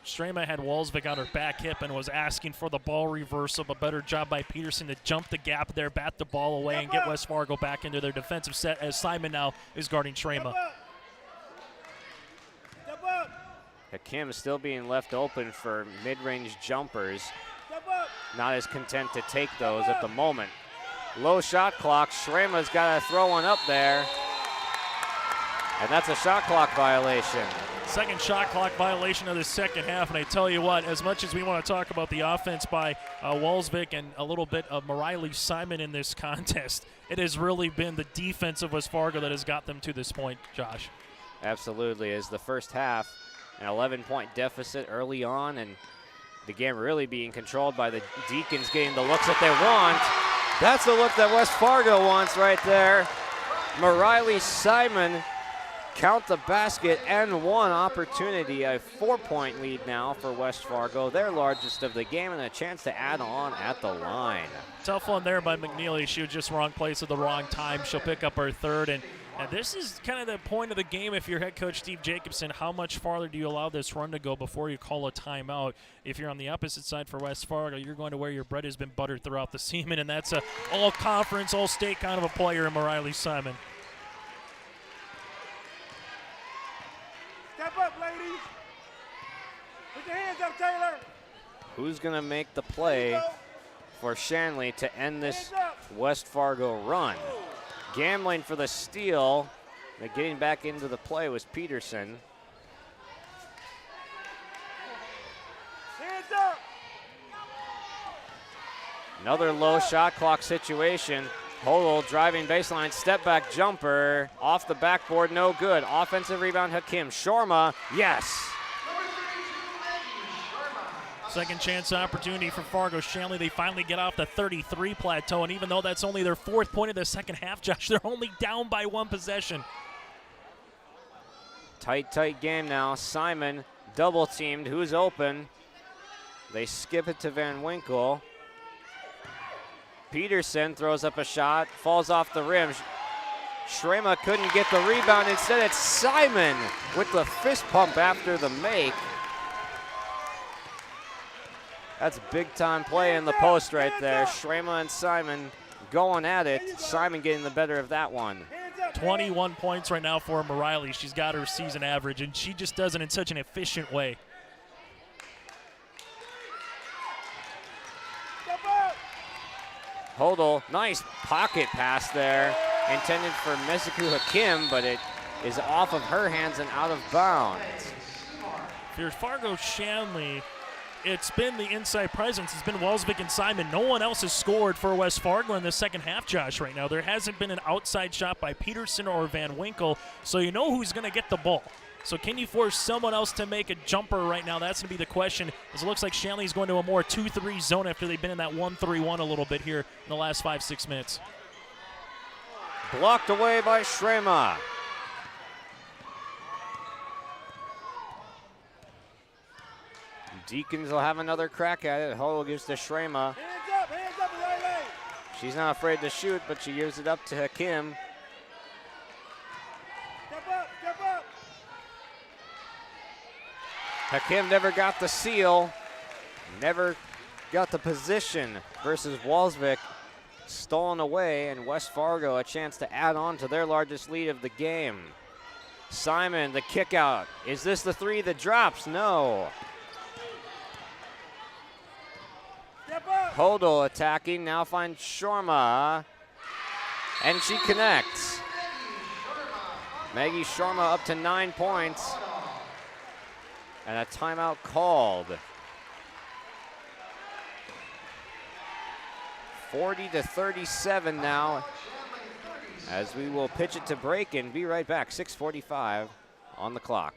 S3: Strema had Walsvik on her back hip and was asking for the ball reversal, but better job by Peterson to jump the gap there, bat the ball away, and get West Fargo back into their defensive set as Simon now is guarding Strema.
S5: Hakim still being left open for mid-range jumpers. Not as content to take those at the moment. Low shot clock. Shrema's got to throw one up there. And that's a shot clock violation.
S3: Second shot clock violation of the second half. And I tell you what, as much as we want to talk about the offense by Walsvik and a little bit of Mariley Simon in this contest, it has really been the defense of West Fargo that has got them to this point, Josh.
S5: Absolutely. As the first half, an 11-point deficit early on, and the game really being controlled by the Deacons getting the looks that they want. That's the look that West Fargo wants right there. Mariley Simon count the basket and one opportunity. A 4-point lead now for West Fargo, their largest of the game, and a chance to add on at the line.
S3: Tough one there by McNeely. She was just wrong place at the wrong time. She'll pick up her third, and this is kind of the point of the game if you're head coach Steve Jacobson. How much farther do you allow this run to go before you call a timeout? If you're on the opposite side for West Fargo, you're going to where your bread has been buttered throughout the season, and that's a all-conference, all-state kind of a player in Mariley Simon.
S12: Step up, ladies. Put your hands up, Taylor.
S5: Who's going to make the play for Shanley to end this West Fargo run? Gambling for the steal, but getting back into the play was Peterson.
S12: Hands up.
S5: Another low shot clock situation. Hodel driving baseline, step back jumper, off the backboard, no good. Offensive rebound, Hakim. Shorma, yes.
S3: Second chance opportunity for Fargo Shanley. They finally get off the 33 plateau, and even though that's only their 4th point of the second half, Josh, they're only down by 1 possession.
S5: Tight game now. Simon double teamed. Who's open? They skip it to Van Winkle. Peterson throws up a shot, falls off the rim. Shrema couldn't get the rebound. Instead, it's Simon with the fist pump after the make. That's big time play in the post right there. Shrema and Simon going at it. Simon getting the better of that one.
S3: 21 points right now for O'Reilly. She's got her season average, and she just does it in such an efficient way.
S5: Hodel, nice pocket pass there. Intended for Meziku Hakim, but it is off of her hands and out of bounds.
S3: For Fargo Shanley, it's been the inside presence. It's been Walsvik and Simon. No one else has scored for West Fargo in the second half, Josh, right now. There hasn't been an outside shot by Peterson or Van Winkle, so you know who's going to get the ball. So can you force someone else to make a jumper right now? That's going to be the question, as it looks like Shanley's going to a more 2-3 zone after they've been in that 1-3-1 a little bit here in the last 5-6 minutes.
S5: Blocked away by Shrema. Deacons will have another crack at it. Hodel gives to Shrema.
S12: Hands up, Riley.
S5: She's not afraid to shoot, but she gives it up to Hakim.
S12: Step up.
S5: Hakim never got the seal, never got the position versus Walsvik. Stolen away, and West Fargo a chance to add on to their largest lead of the game. Simon, the kick out. Is this the three that drops? No. Hodel attacking, now finds Shorma, and she connects. Maggie Shorma up to 9 points, and a timeout called. 40-37 now, as we will pitch it to break and be right back. 6:45 on the clock.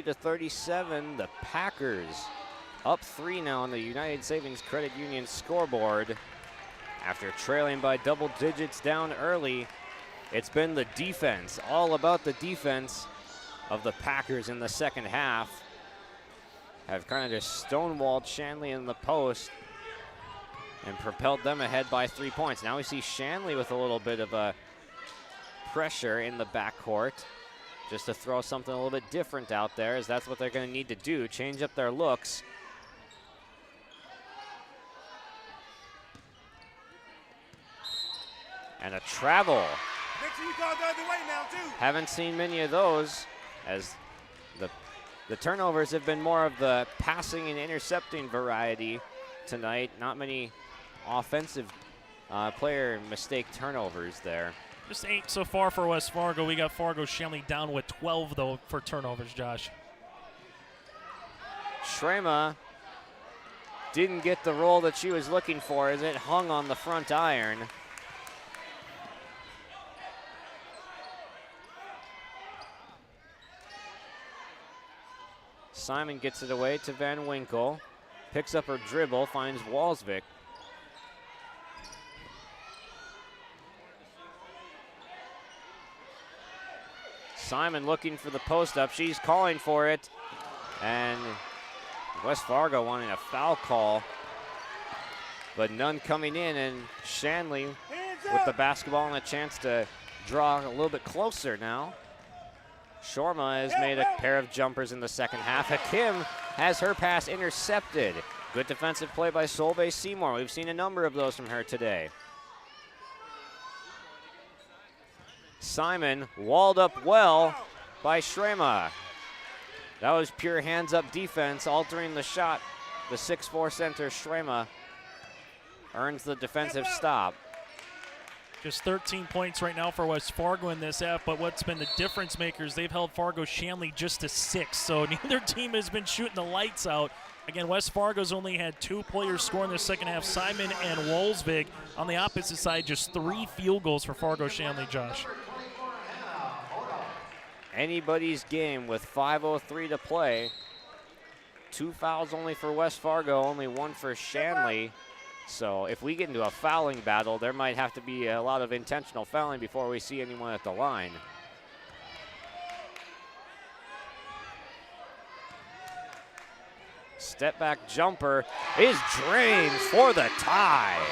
S5: to 37, the Packers up 3 now on the United Savings Credit Union scoreboard. After trailing by double digits down early, it's been the defense, all about the defense of the Packers in the second half. Have kind of just stonewalled Shanley in the post and propelled them ahead by 3 points. Now we see Shanley with a little bit of a pressure in the backcourt, just to throw something a little bit different out there, as that's what they're going to need to do, change up their looks. And a travel.
S12: Make sure you call the other way now, too.
S5: Haven't seen many of those, as the turnovers have been more of the passing and intercepting variety tonight. Not many offensive player mistake turnovers there.
S3: Just 8 so far for West Fargo. We got Fargo Shanley down with 12, though, for turnovers, Josh.
S5: Shrema didn't get the roll that she was looking for as it hung on the front iron. Simon gets it away to Van Winkle. Picks up her dribble, finds Walsvik. Simon looking for the post up. She's calling for it. And West Fargo wanting a foul call, but none coming in, and Shanley with the basketball and a chance to draw a little bit closer now. Shorma has made a pair of jumpers in the second half. Hakim has her pass intercepted. Good defensive play by Solveig Seymour. We've seen a number of those from her today. Simon walled up well by Shrema. That was pure hands-up defense, altering the shot. The 6'4" center, Shrema, earns the defensive stop.
S3: Just 13 points right now for West Fargo in this half, but what's been the difference makers, they've held Fargo Shanley just to 6, so neither team has been shooting the lights out. Again, West Fargo's only had 2 players score in the second half, Simon and Wolfsvik. On the opposite side, just 3 field goals for Fargo Shanley, Josh.
S5: anybody's game with 5:03 to play. 2 fouls only for West Fargo, only 1 for Shanley. So if we get into a fouling battle, there might have to be a lot of intentional fouling before we see anyone at the line. Step back jumper is drained for the tie.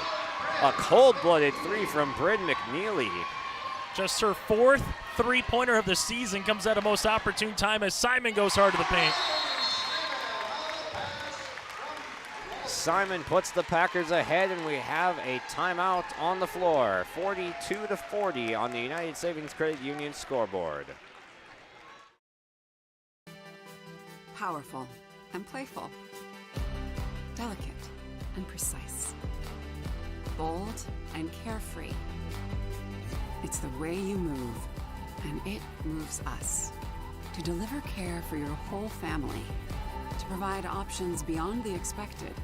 S5: A cold-blooded 3 from Bryn McNeely.
S3: Just her 4th three-pointer of the season, comes at a most opportune time as Simon goes hard to the paint.
S5: Simon puts the Packers ahead, and we have a timeout on the floor. 42-40 on the United Savings Credit Union scoreboard.
S4: Powerful and playful. Delicate and precise. Bold and carefree. It's the way you move, and it moves us. To deliver care for your whole family. To provide options beyond the expected.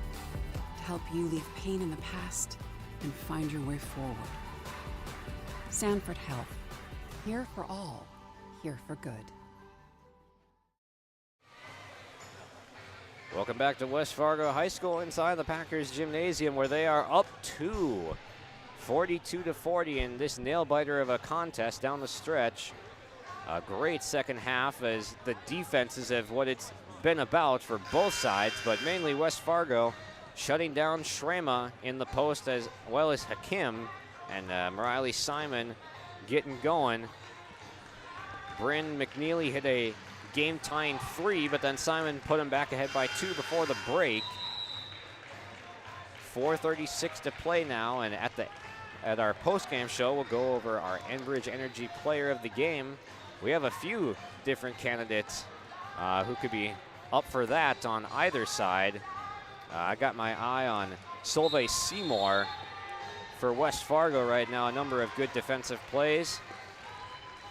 S4: To help you leave pain in the past and find your way forward. Sanford Health. Here for all. Here for good.
S5: Welcome back to West Fargo High School inside the Packers Gymnasium, where they are up 2, 42-40 in this nail-biter of a contest down the stretch. A great second half as the defenses have what it's been about for both sides, but mainly West Fargo shutting down Shrema in the post as well as Hakim, and Mariley Simon getting going. Bryn McNeely hit a game-tying 3, but then Simon put him back ahead by 2 before the break. 4:36 to play now, and at our post-game show, we'll go over our Enbridge Energy Player of the Game. We have a few different candidates who could be up for that on either side. I got my eye on Solveig Seymour for West Fargo right now, a number of good defensive plays.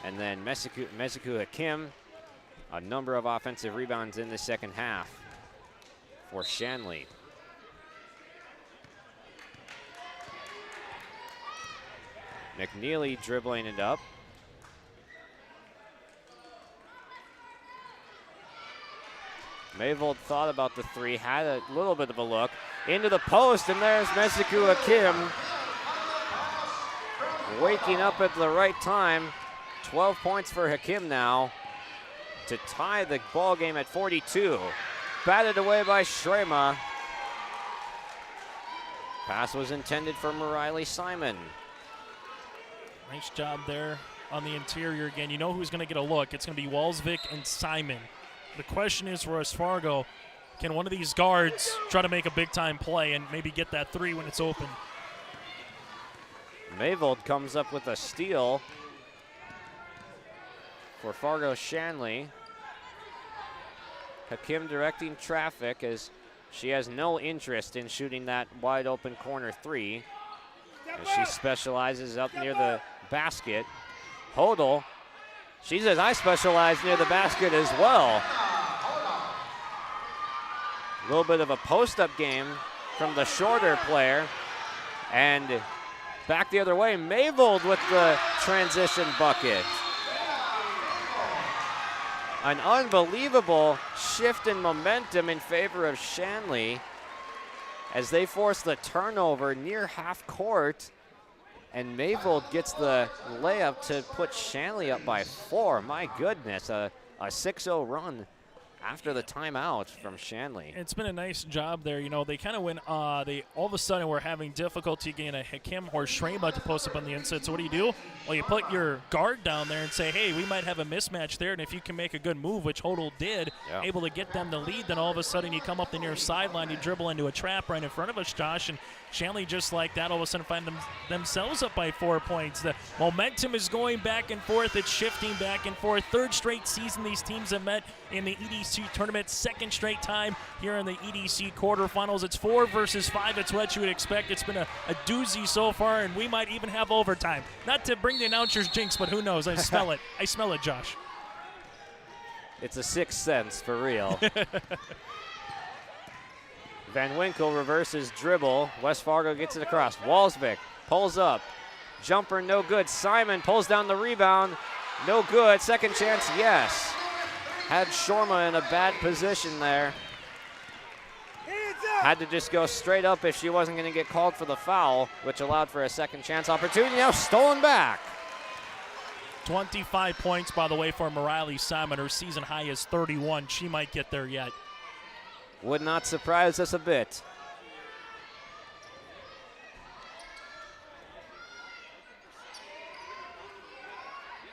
S5: And then Meziku Hakim, a number of offensive rebounds in the second half for Shanley. McNeely dribbling it up. Mayvold thought about the 3, had a little bit of a look. Into the post, and there's Meziku Hakim. Waking up at the right time. 12 points for Hakim now to tie the ball game at 42. Batted away by Shrema. Pass was intended for Mariley Simon.
S3: Nice job there on the interior again. You know who's going to get a look. It's going to be Walsvik and Simon. The question is for West Fargo, can one of these guards try to make a big-time play and maybe get that 3 when it's open?
S5: Mayvold comes up with a steal for Fargo Shanley. Hakim directing traffic as she has no interest in shooting that wide open corner 3. As she specializes up near the basket. Hodel, she says, I specialize near the basket as well. A little bit of a post-up game from the shorter player. And back the other way, Mayvold with the transition bucket. An unbelievable shift in momentum in favor of Shanley as they force the turnover near half court, and Mayvold gets the layup to put Shanley up by 4. My goodness, a 6-0 run after the timeout from Shanley.
S3: It's been a nice job there. You know, they kind of went, they all of a sudden were having difficulty getting a Hakim or Shrema to post up on the inside. So what do? Well, you put your guard down there and say, hey, we might have a mismatch there, and if you can make a good move, which Hodel did, able to get them the lead, then all of a sudden you come up the near sideline, you dribble into a trap right in front of us, Josh, and Shanley just like that all of a sudden find themselves up by 4 points. The momentum is going back and forth. It's shifting back and forth. 3rd straight season these teams have met in the EDC tournament. 2nd straight time here in the EDC quarterfinals. It's 4 versus 5. It's what you would expect. It's been a doozy so far, and we might even have overtime. Not to bring the announcer's jinx, but who knows? I smell it. I smell it, Josh.
S5: It's a 6th sense for real. Van Winkle reverses dribble. West Fargo gets it across. Walsvik pulls up. Jumper no good. Simon pulls down the rebound. No good. Second chance, yes. Had Shorma in a bad position there. Had to just go straight up if she wasn't going to get called for the foul, which allowed for a second chance opportunity. Now stolen back.
S3: 25 points, by the way, for Riley Simon. Her season high is 31. She might get there yet.
S5: Would not surprise us a bit.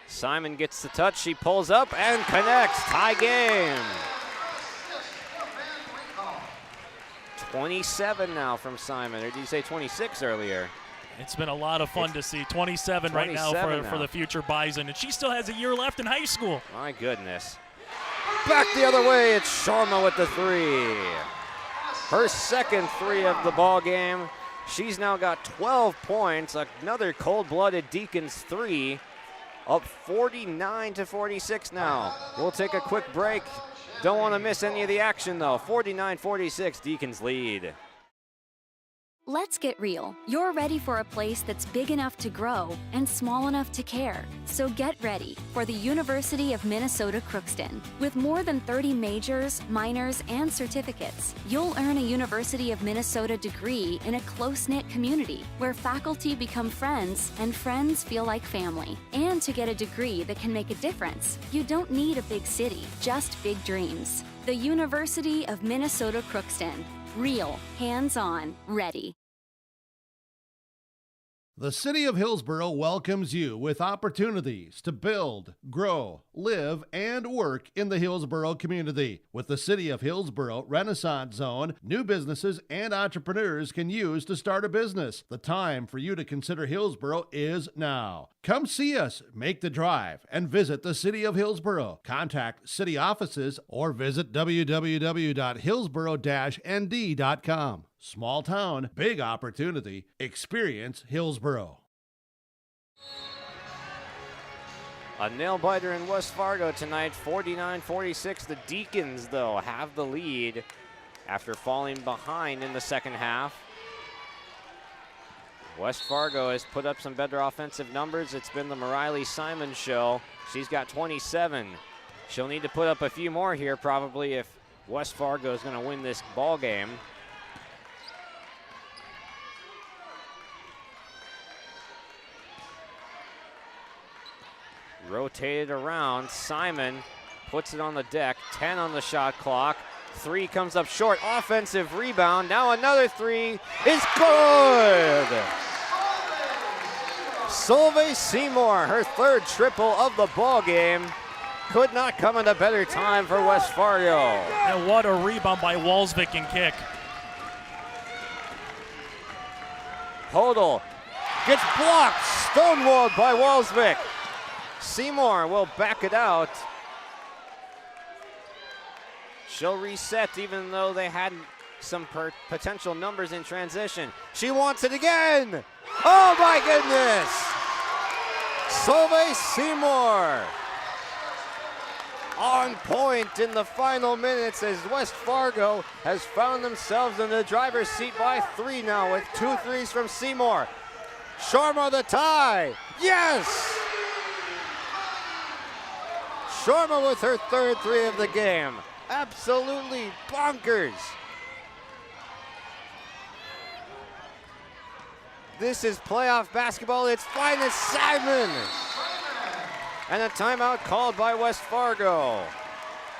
S5: Simon gets the touch. She pulls up and connects. Tie game. 27 now from Simon, or did you say 26 earlier?
S3: It's been a lot of fun to see. 27 right now for the future Bison, and she still has a year left in high school.
S5: My goodness. Back the other way, it's Sharma with the three. Her second three of the ball game. She's now got 12 points, another cold-blooded Deacons three, up 49-46 now. We'll take a quick break. Don't want to miss any of the action, though. 49-46, Deacons lead.
S8: Let's get real. You're ready for a place that's big enough to grow and small enough to care. So get ready for the University of Minnesota Crookston. With more than 30 majors, minors, and certificates, you'll earn a University of Minnesota degree in a close-knit community where faculty become friends and friends feel like family. And to get a degree that can make a difference, you don't need a big city, just big dreams. The University of Minnesota Crookston. Real, hands-on, ready.
S2: The City of Hillsborough welcomes you with opportunities to build, grow, live, and work in the Hillsborough community. With the City of Hillsborough Renaissance Zone, new businesses and entrepreneurs can use to start a business. The time for you to consider Hillsborough is now. Come see us, make the drive, and visit the City of Hillsborough. Contact city offices or visit www.hillsborough-nd.com. Small town, big opportunity. Experience Hillsborough.
S5: A nail-biter in West Fargo tonight, 49-46. The Deacons, though, have the lead after falling behind in the second half. West Fargo has put up some better offensive numbers. It's been the Riley Simon show. She's got 27. She'll need to put up a few more here probably if West Fargo is going to win this ball game. Rotated around, Simon puts it on the deck, 10 on the shot clock. Three comes up short, offensive rebound. Now another three is good. Solveig Seymour, her third triple of the ball game. Could not come at a better time for West Fargo.
S3: And what a rebound by Walsvik and kick.
S5: Hodel gets blocked, stonewalled by Walsvik. Seymour will back it out. She'll reset even though they had some potential numbers in transition. She wants it again. Oh my goodness. Solveig Seymour on point in the final minutes as West Fargo has found themselves in the driver's seat by three now with 2 threes from Seymour. Sharma the tie. Yes! Sharma with her third three of the game. Absolutely bonkers. This is playoff basketball. It's finest Simon. And a timeout called by West Fargo.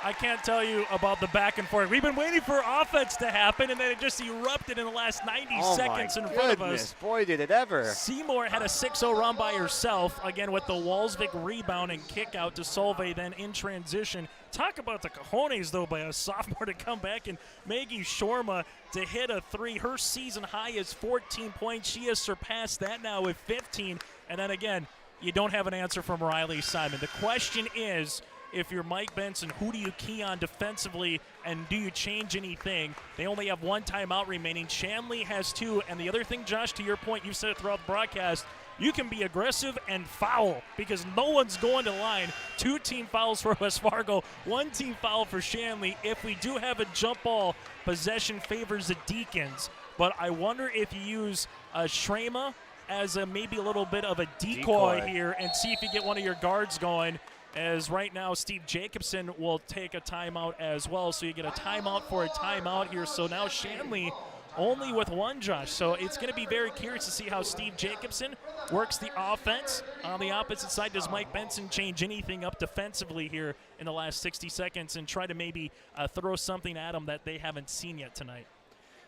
S3: I can't tell you about the back and forth. We've been waiting for offense to happen, and then it just erupted in the last 90 seconds in front of us.
S5: Boy, did it ever.
S3: Seymour had a 6-0 run by herself, again with the Walsvik rebound and kick out to Solveig, then in transition. Talk about the cojones, though, by a sophomore to come back, and Maggie Shorma to hit a three. Her season high is 14 points. She has surpassed that now with 15. And then again, you don't have an answer from Riley Simon. The question is, if you're Mike Benson, who do you key on defensively, and do you change anything? They only have one timeout remaining. Shanley has 2. And the other thing, Josh, to your point, you've said it throughout the broadcast, you can be aggressive and foul because no one's going to line. 2 team fouls for West Fargo, 1 team foul for Shanley. If we do have a jump ball, possession favors the Deacons. But I wonder if you use Shrema as maybe a little bit of a decoy here and see if you get one of your guards going. As right now, Steve Jacobson will take a timeout as well. So you get a timeout for a timeout here. So now Shanley only with one, Josh. So it's going to be very curious to see how Steve Jacobson works the offense. On the opposite side, does Mike Benson change anything up defensively here in the last 60 seconds and try to maybe throw something at them that they haven't seen yet tonight?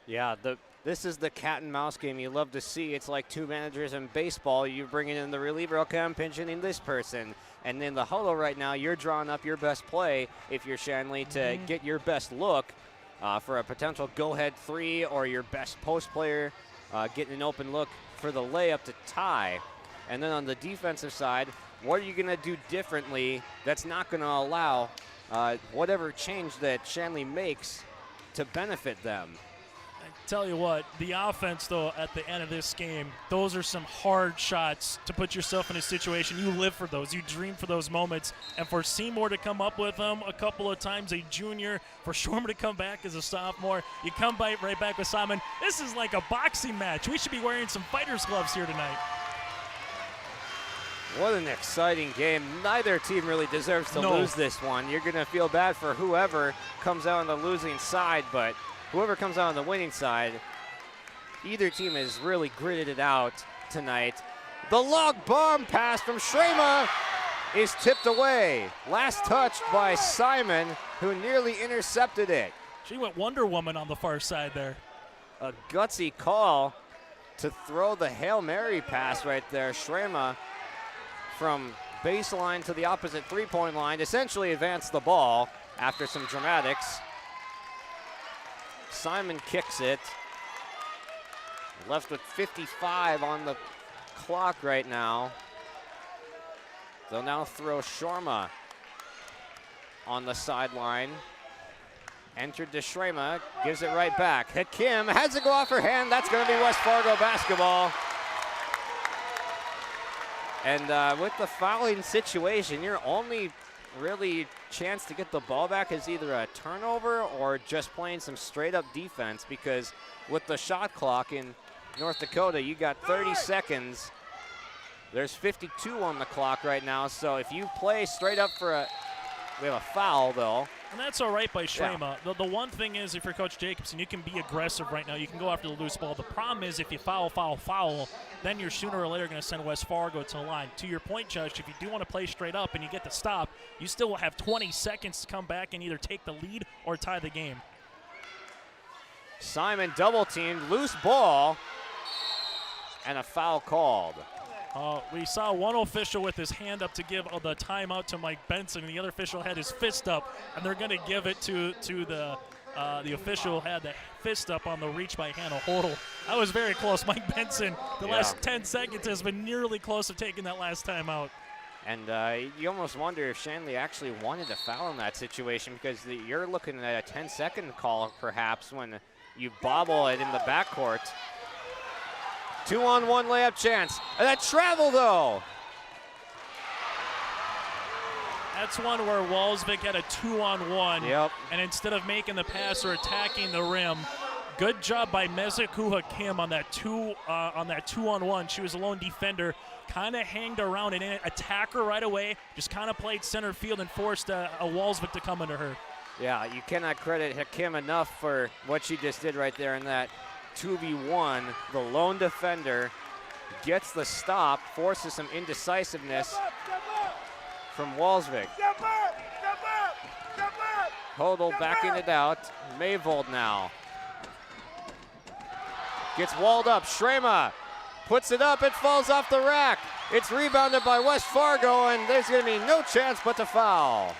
S5: Yeah, this is the cat and mouse game you love to see. It's like two managers in baseball. You're bringing in the reliever. Okay, I'm pinching in this person. And in the huddle right now, you're drawing up your best play if you're Shanley to get your best look for a potential go-ahead three, or your best post player getting an open look for the layup to tie. And then on the defensive side, what are you going to do differently that's not going to allow whatever change that Shanley makes to benefit them?
S3: Tell you what, the offense, though, at the end of this game, those are some hard shots to put yourself in a situation. You live for those. You dream for those moments. And for Seymour to come up with them a couple of times, a junior, for Shormer to come back as a sophomore, you come right back with Simon. This is like a boxing match. We should be wearing some fighter's gloves here tonight.
S5: What an exciting game. Neither team really deserves to lose this one. You're going to feel bad for whoever comes out on the losing side, but whoever comes out on the winning side, either team has really gritted it out tonight. The log bomb pass from Shrema is tipped away. Last touched by Simon, who nearly intercepted it.
S3: She went Wonder Woman on the far side there.
S5: A gutsy call to throw the Hail Mary pass right there. Shrema from baseline to the opposite three-point line essentially advanced the ball after some dramatics. Simon kicks it. Left with 55 on the clock right now. They'll now throw Shorma on the sideline. Entered to Shrema, gives it right back. Hakim has to go off her hand. That's going to be West Fargo basketball. And with the fouling situation, your only really chance to get the ball back is either a turnover or just playing some straight up defense, because with the shot clock in North Dakota, you got 30 seconds. There's 52 on the clock right now, so if you play straight up for we have a foul though.
S3: And that's all right by Shrema. Yeah. The one thing is, if you're Coach Jacobson, you can be aggressive right now. You can go after the loose ball. The problem is, if you foul, then you're sooner or later going to send West Fargo to the line. To your point, Judge, if you do want to play straight up and you get the stop, you still will have 20 seconds to come back and either take the lead or tie the game.
S5: Simon double teamed, loose ball, and a foul called.
S3: We saw one official with his hand up to give the timeout to Mike Benson, and the other official had his fist up, and they're going to give it to the official who had the fist up on the reach by Hannah Hodel. That was very close. Mike Benson, the last 10 seconds, has been nearly close to taking that last timeout.
S5: And you almost wonder if Shanley actually wanted to foul in that situation, because you're looking at a 10-second call perhaps when you bobble it in the backcourt. 2-on-1 layup chance. And that travel, though.
S3: That's one where Walsvik had a 2-on-1.
S5: Yep.
S3: And instead of making the pass or attacking the rim, good job by Mezuku Hakim on that 2-on-1. She was a lone defender, kind of hanged around and attack her right away. Just kind of played center field and forced a Walsvik to come under her.
S5: Yeah, you cannot credit Hakim enough for what she just did right there in that 2v1. The lone defender gets the stop, forces some indecisiveness from Walsvik. Hodel backing it out. Mayvold now gets walled up. Shrema puts it up. It falls off the rack. It's rebounded by West Fargo, and there's going to be no chance but to foul.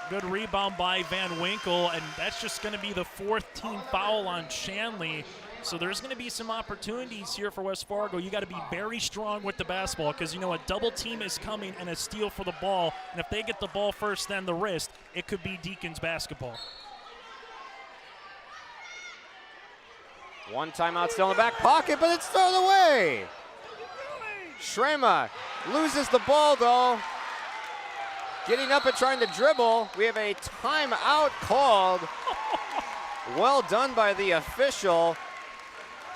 S3: Good rebound by Van Winkle, and that's just going to be the fourth team foul on Shanley. So there's going to be some opportunities here for West Fargo. You got to be very strong with the basketball, because you know a double team is coming and a steal for the ball. And if they get the ball first, then the wrist, it could be Deacons basketball.
S5: One timeout still in the back pocket, but it's thrown away. Shrema loses the ball though. Getting up and trying to dribble. We have a timeout called. Well done by the official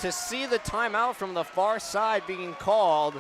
S5: to see the timeout from the far side being called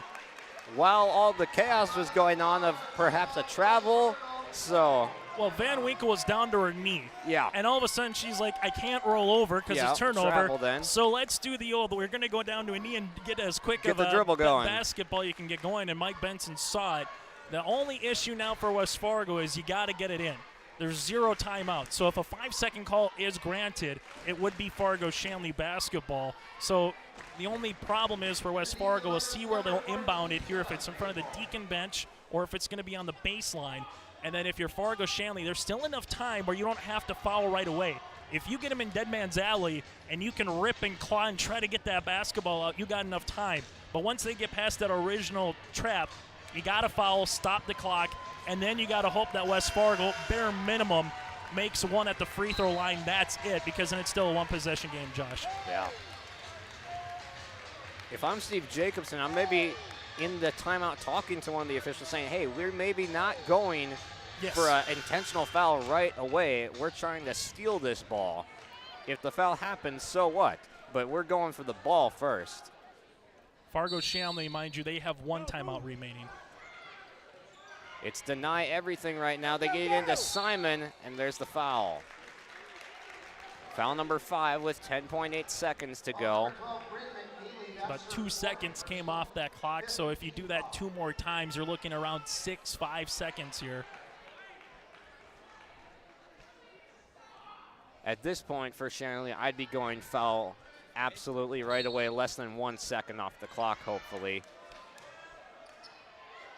S5: while all the chaos was going on of perhaps a travel. So.
S3: Well, Van Winkle was down to her knee.
S5: Yeah.
S3: And all of a sudden she's like, I can't roll over because it's turnover.
S5: Travel then.
S3: So let's do the old, we're going to go down to a knee and get as quick
S5: Get
S3: of
S5: the
S3: a
S5: dribble going.
S3: basketball you can get going. And Mike Benson saw it. The only issue now for West Fargo is you got to get it in. There's 0 timeouts. So if a 5-second call is granted, it would be Fargo-Shanley basketball. So the only problem is for West Fargo, we'll see where they'll inbound it here, if it's in front of the Deacon bench or if it's going to be on the baseline. And then if you're Fargo-Shanley, there's still enough time where you don't have to foul right away. If you get them in dead man's alley and you can rip and claw and try to get that basketball out, you got enough time. But once they get past that original trap, you got to foul, stop the clock, and then you got to hope that West Fargo, bare minimum, makes one at the free throw line. That's it, because then it's still a one-possession game, Josh.
S5: Yeah. If I'm Steve Jacobson, I'm maybe in the timeout talking to one of the officials saying, hey, we're maybe not going for an intentional foul right away. We're trying to steal this ball. If the foul happens, so what? But we're going for the ball first.
S3: Fargo-Shanley, mind you, they have 1 timeout remaining.
S5: It's deny everything right now. They get it into Simon, and there's the foul. Foul number 5 with 10.8 seconds to go.
S3: About 2 seconds came off that clock, so if you do that 2 more times, you're looking around 5 seconds here.
S5: At this point for Shanley, I'd be going foul absolutely right away, less than 1 second off the clock, hopefully.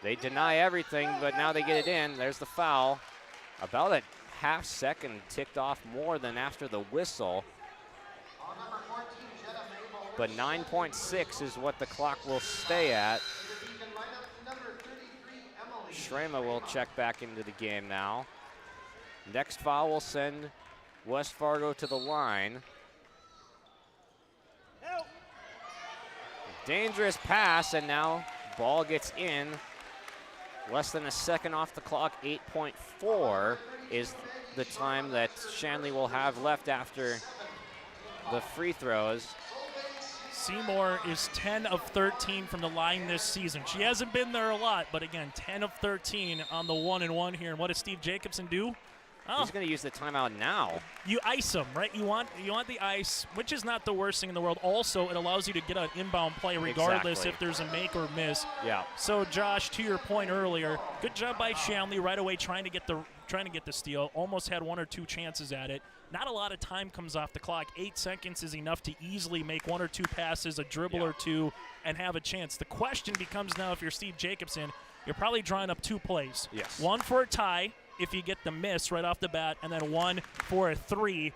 S5: They deny everything, but now they get it in. There's the foul. About a half second ticked off more than after the whistle. But 9.6 is what the clock will stay at. Shrema will check back into the game now. Next foul will send West Fargo to the line. Dangerous pass, and now ball gets in. Less than a second off the clock. 8.4 is the time that Shanley will have left after the free throws.
S3: Seymour is 10 of 13 from the line this season. She hasn't been there a lot, but again, 10 of 13 on the 1-and-1 here. And what does Steve Jacobson do? Oh.
S5: He's going to use the timeout now.
S3: You ice them, right? You want the ice, which is not the worst thing in the world. Also, it allows you to get an inbound play regardless if there's a make or miss.
S5: Yeah.
S3: So, Josh, to your point earlier, good job by Shanley right away trying to get the steal. Almost had 1 or 2 chances at it. Not a lot of time comes off the clock. 8 seconds is enough to easily make 1 or 2 passes, a dribble or 2, and have a chance. The question becomes now, if you're Steve Jacobson, you're probably drawing up 2 plays.
S5: Yes.
S3: 1 for a tie if you get the miss right off the bat, and then 1 for a 3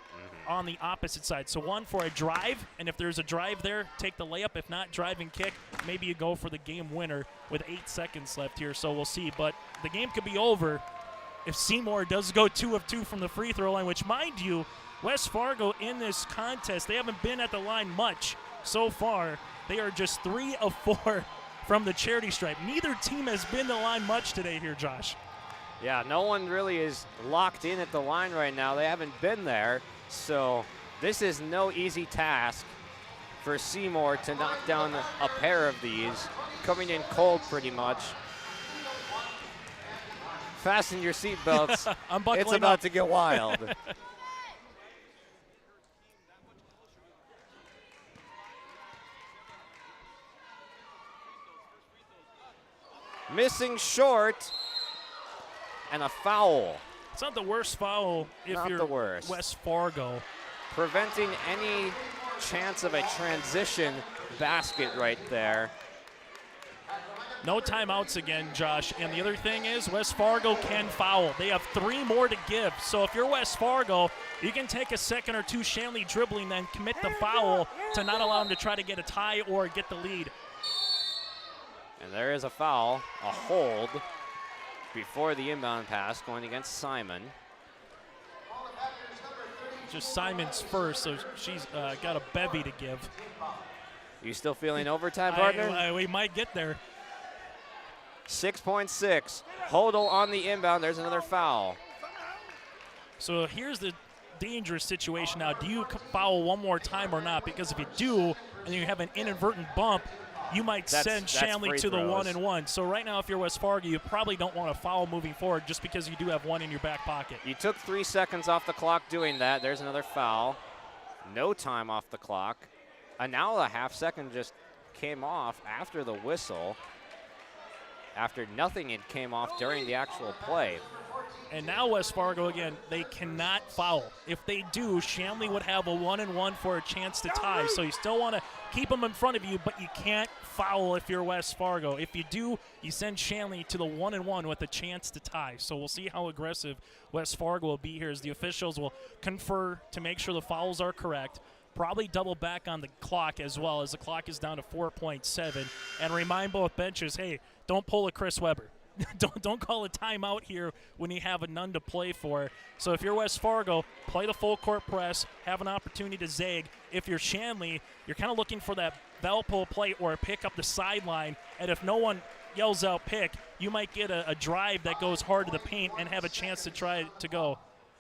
S3: on the opposite side. So 1 for a drive, and if there's a drive there, take the layup. If not, drive and kick. Maybe you go for the game winner with 8 seconds left here, so we'll see. But the game could be over if Seymour does go 2 of 2 from the free throw line, which, mind you, West Fargo in this contest, they haven't been at the line much so far. They are just 3 of 4 from the charity stripe. Neither team has been to the line much today here, Josh.
S5: Yeah, no one really is locked in at the line right now. They haven't been there, so this is no easy task for Seymour to knock down a pair of these. Coming in cold pretty much. Fasten your seatbelts.
S3: I'm buckling
S5: It's about
S3: up.
S5: to get wild. Missing short, and a foul.
S3: It's not the worst foul if
S5: Not
S3: you're
S5: the worst.
S3: West Fargo.
S5: Preventing any chance of a transition basket right there.
S3: No timeouts again, Josh. And the other thing is West Fargo can foul. They have 3 more to give. So if you're West Fargo, you can take a second or 2 Shanley dribbling, then commit the foul to not allow them to try to get a tie or get the lead.
S5: And there is a foul, a hold, before the inbound pass going against Simon.
S3: Just Simon's first, so she's got a bevy to give.
S5: You still feeling overtime, partner?
S3: We might get there.
S5: 6.6. Hodel on the inbound. There's another foul.
S3: So here's the dangerous situation now. Do you foul one more time or not? Because if you do, and you have an inadvertent bump, you might send Shanley to the 1-1. So right now, if you're West Fargo, you probably don't want to foul moving forward just because you do have one in your back pocket.
S5: You took 3 seconds off the clock doing that. There's another foul. No time off the clock. And now a half second just came off after the whistle, after nothing had came off during the actual play.
S3: And now West Fargo, again, they cannot foul. If they do, Shanley would have a 1-1 for a chance to tie. So you still want to keep them in front of you, but you can't foul if you're West Fargo. If you do, you send Shanley to the 1-1 with a chance to tie. So we'll see how aggressive West Fargo will be here as the officials will confer to make sure the fouls are correct. Probably double back on the clock as well, as the clock is down to 4.7. And remind both benches, hey, don't pull a Chris Webber. Don't call a timeout here when you have a none to play for. So if you're West Fargo, play the full court press, have an opportunity to zag. If you're Shanley, you're kind of looking for that bell pull play or a pick up the sideline. And if no one yells out pick, you might get a drive that goes hard to the paint and have a chance to try to go.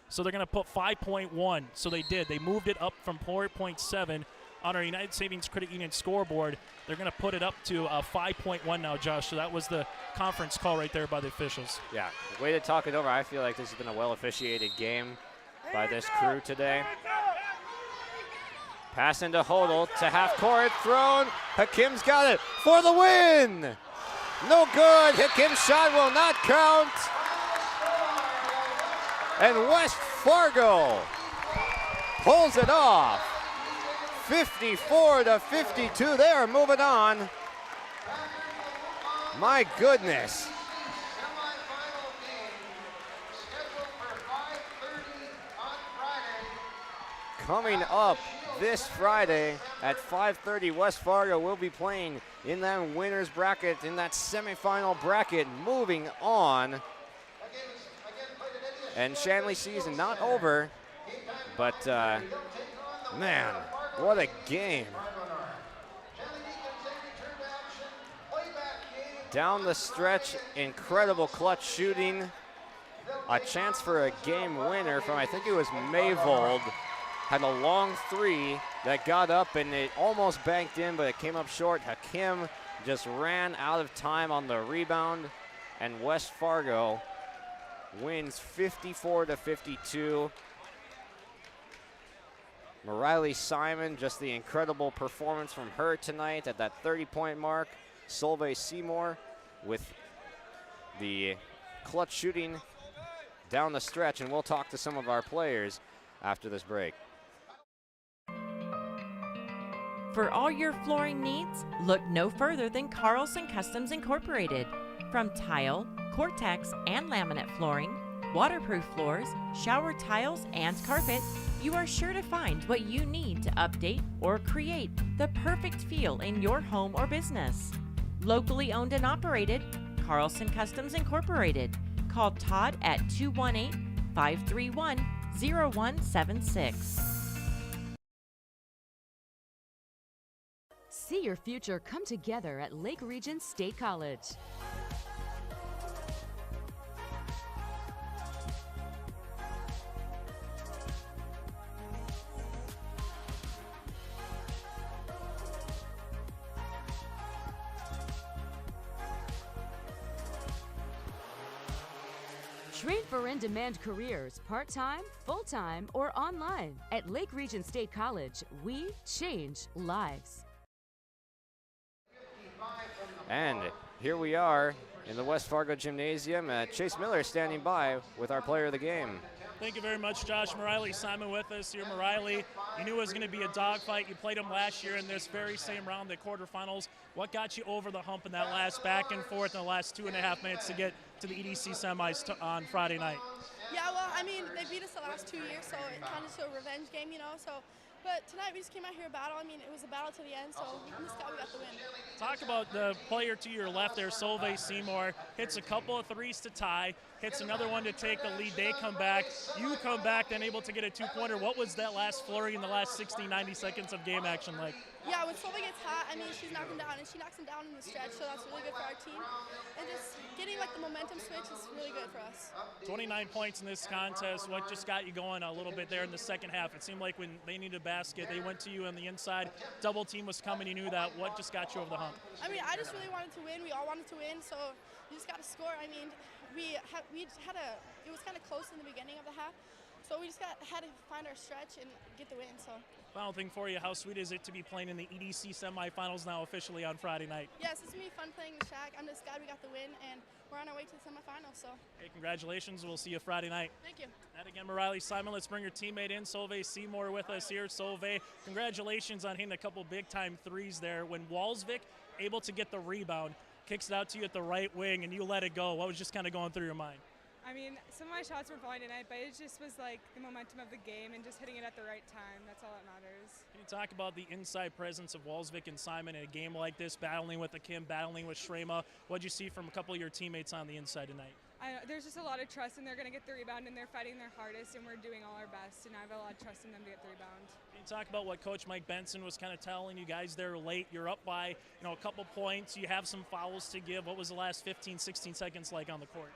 S3: So they're going to put 5.1. So they did. They moved it up from 4.7 on our United Savings Credit Union scoreboard. They're going to put it up to 5.1 now, Josh. So that was the conference call right there by the officials.
S5: Yeah, way to talk it over. I feel like this has been a well-officiated game by this crew today. Pass into Hodel to half court, thrown. Hakim's got it for the win. No good. Hakim's shot will not count. And West Fargo pulls it off. 54-52. They are moving on. My goodness. Coming up this Friday at 5:30, West Fargo will be playing in that winner's bracket, in that semifinal bracket. Moving on. And Shanley season not over, but man, what a game. Down the stretch, incredible clutch shooting. A chance for a game winner from, I think it was Mayvold. Had a long three that got up and it almost banked in, but it came up short. Hakim just ran out of time on the rebound, and West Fargo wins 54-52. Mariley Simon, just the incredible performance from her tonight at that 30-point mark. Solveig Seymour with the clutch shooting down the stretch, and we'll talk to some of our players after this break.
S10: For all your flooring needs, look no further than Carlson Customs Incorporated. From tile, Cortex, and laminate flooring, waterproof floors, shower tiles, and carpet, you are sure to find what you need to update or create the perfect feel in your home or business. Locally owned and operated, Carlson Customs Incorporated. Call Todd at 218-531-0176.
S11: See your future come together at Lake Region State College. Train for in-demand careers, part-time, full-time, or online. At Lake Region State College, we change lives.
S5: And here we are in the West Fargo Gymnasium. Chase Miller standing by with our player of the game.
S3: Thank you very much, Josh. Mariley Simon with us here. Mariley, you knew it was going to be a dogfight. You played him last year in this very same round, the quarterfinals. What got you over the hump in that last back and forth in the last 2.5 minutes to get to the EDC semis on Friday night?
S14: Yeah, well, I mean, they beat us the last 2 years, so it kind of a revenge game, you know. But tonight we just came out here to battle. I mean, it was a battle to the end, so in this guy we got the win.
S3: Talk about the player to your left there, Solveig Seymour. Hits a couple of threes to tie, hits another one to take the lead. They come back. You come back, then able to get a two-pointer. What was that last flurry in the last 60, 90 seconds of game action like?
S14: Yeah, when Solveig gets hot, I mean, she's knocking down, and she knocks them down in the stretch, so that's really good for our team. And just getting like the momentum switch is really good for us.
S3: 29 points in this contest. What just got you going a little bit there in the second half? It seemed like when they needed a basket, they went to you on the inside. Double team was coming. You knew that. What just got you over the hump?
S14: I mean, I just really wanted to win. We all wanted to win, so you just got to score. I mean, it was kind of close in the beginning of the half, so we just had to find our stretch and get the win. So.
S3: Final thing for you, how sweet is it to be playing in the EDC semifinals now officially on Friday night?
S14: Yes, it's going to be fun playing the Shack. I'm just glad we got the win, and we're on our way to the semifinals. So.
S3: Hey, congratulations. We'll see you Friday night.
S14: Thank you.
S3: That again, Riley Simon. Let's bring your teammate in, Solveig Seymour, with us here. Solveig, congratulations on hitting a couple big-time threes there. When Walsvik able to get the rebound, kicks it out to you at the right wing, and you let it go. What was just kind of going through your mind?
S15: I mean, some of my shots were fine tonight, but it just was like the momentum of the game and just hitting it at the right time. That's all that matters.
S3: Can you talk about the inside presence of Walsvik and Simon in a game like this, battling with the Kim, battling with Shrema? What did you see from a couple of your teammates on the inside tonight?
S15: There's just a lot of trust, and they're going to get the rebound, and they're fighting their hardest, and we're doing all our best, and I have a lot of trust in them to get the rebound.
S3: Can you talk about what Coach Mike Benson was kind of telling you guys there late? You're up by a couple points. You have some fouls to give. What was the last 15, 16 seconds like on the court?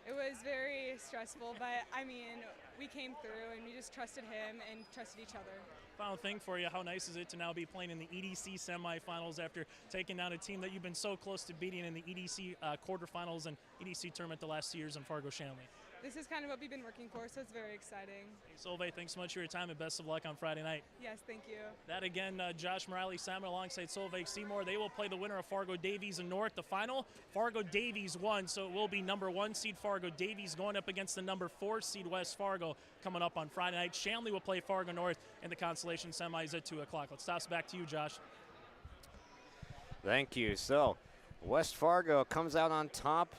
S15: It was very stressful, but I mean, we came through and we just trusted him and trusted each other.
S3: Final thing for you, how nice is it to now be playing in the EDC semifinals after taking down a team that you've been so close to beating in the EDC quarterfinals and EDC tournament the last 2 years in Fargo Shanley?
S15: This is kind of what we've been working for, so it's very exciting.
S3: Hey, Solveig, thanks so much for your time and best of luck on Friday night.
S15: Yes, thank you.
S3: That again, Josh Riley Simon alongside Solveig Seymour. They will play the winner of Fargo Davies and North. The final, Fargo Davies won, so it will be number 1 seed Fargo Davies going up against the number 4 seed West Fargo coming up on Friday night. Shanley will play Fargo North in the consolation semis at 2 o'clock. Let's toss back to you, Josh.
S5: Thank you. So West Fargo comes out on top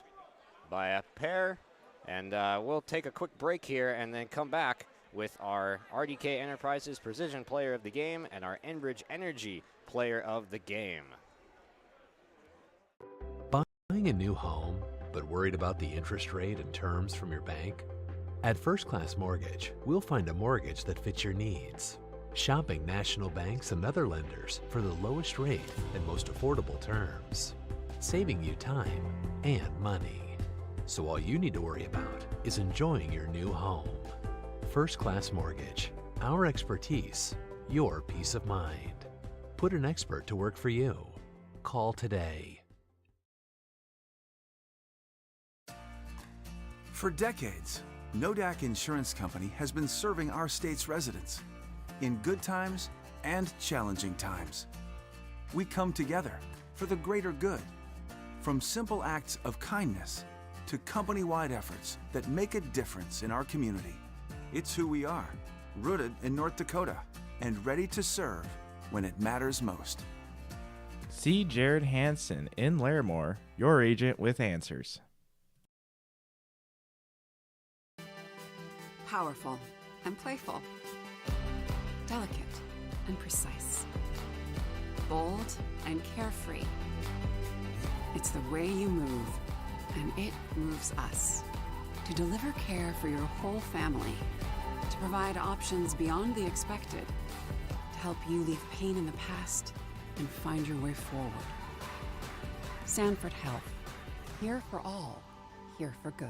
S5: by a pair. And we'll take a quick break here and then come back with our RDK Enterprises Precision Player of the Game and our Enbridge Energy Player of the Game.
S7: Buying a new home, but worried about the interest rate and terms from your bank? At First Class Mortgage, we'll find a mortgage that fits your needs. Shopping national banks and other lenders for the lowest rate and most affordable terms. Saving you time and money. So all you need to worry about is enjoying your new home. First Class Mortgage. Our expertise, your peace of mind. Put an expert to work for you. Call today.
S6: For decades, Nodak Insurance Company has been serving our state's residents in good times and challenging times. We come together for the greater good, from simple acts of kindness to company-wide efforts that make a difference in our community. It's who we are, rooted in North Dakota and ready to serve when it matters most.
S9: See Jared Hansen in Larimore, your agent with answers.
S4: Powerful and playful. Delicate and precise. Bold and carefree. It's the way you move, and it moves us. To deliver care for your whole family. To provide options beyond the expected. To help you leave pain in the past and find your way forward. Sanford Health. Here for all. Here for good.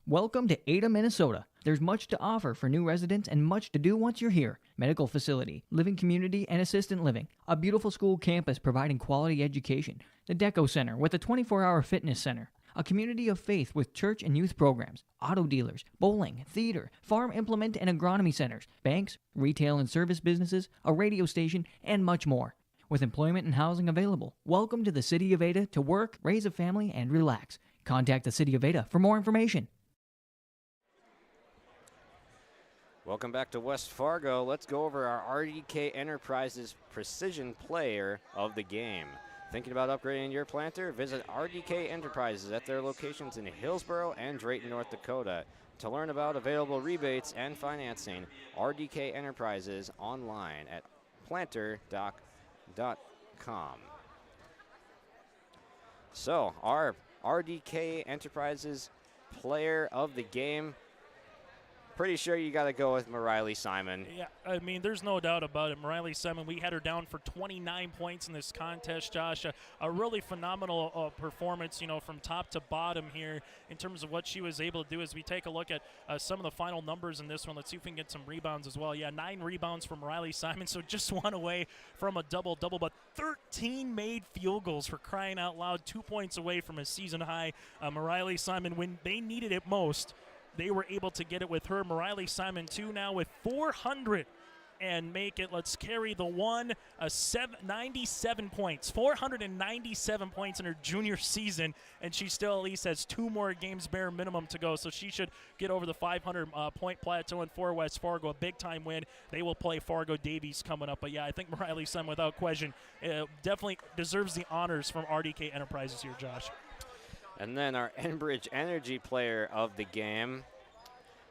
S16: Welcome to Ada, Minnesota. There's much to offer for new residents and much to do once you're here. Medical facility, living community, and assistant living. A beautiful school campus providing quality education. The Deco Center with a 24-hour fitness center. A community of faith with church and youth programs. Auto dealers, bowling, theater, farm implement and agronomy centers. Banks, retail and service businesses, a radio station, and much more. With employment and housing available. Welcome to the City of Ada to work, raise a family, and relax. Contact the City of Ada for more information.
S5: Welcome back to West Fargo. Let's go over our RDK Enterprises Precision Player of the Game. Thinking about upgrading your planter? Visit RDK Enterprises at their locations in Hillsboro and Drayton, North Dakota. To learn about available rebates and financing, RDK Enterprises online at planter.com. So, our RDK Enterprises Player of the Game pretty sure you got to go with Mariley Simon.
S3: Yeah, I mean, there's no doubt about it. Mariley Simon, we had her down for 29 points in this contest, Josh. A really phenomenal performance, from top to bottom here in terms of what she was able to do. As we take a look at some of the final numbers in this one, let's see if we can get some rebounds as well. Yeah, 9 rebounds from Mariley Simon, so just one away from a double-double, but 13 made field goals, for crying out loud, 2 points away from a season high. Mariley Simon, when they needed it most, they were able to get it with her. Mariley Simon, too, now with 400 and make it. Let's carry the one. 97 points, 497 points in her junior season, and she still at least has 2 more games bare minimum to go, so she should get over the 500-point plateau. And for West Fargo, a big-time win. They will play Fargo Davies coming up. But, yeah, I think Mariley Simon, without question, definitely deserves the honors from RDK Enterprises here, Josh.
S5: And then our Enbridge Energy player of the game.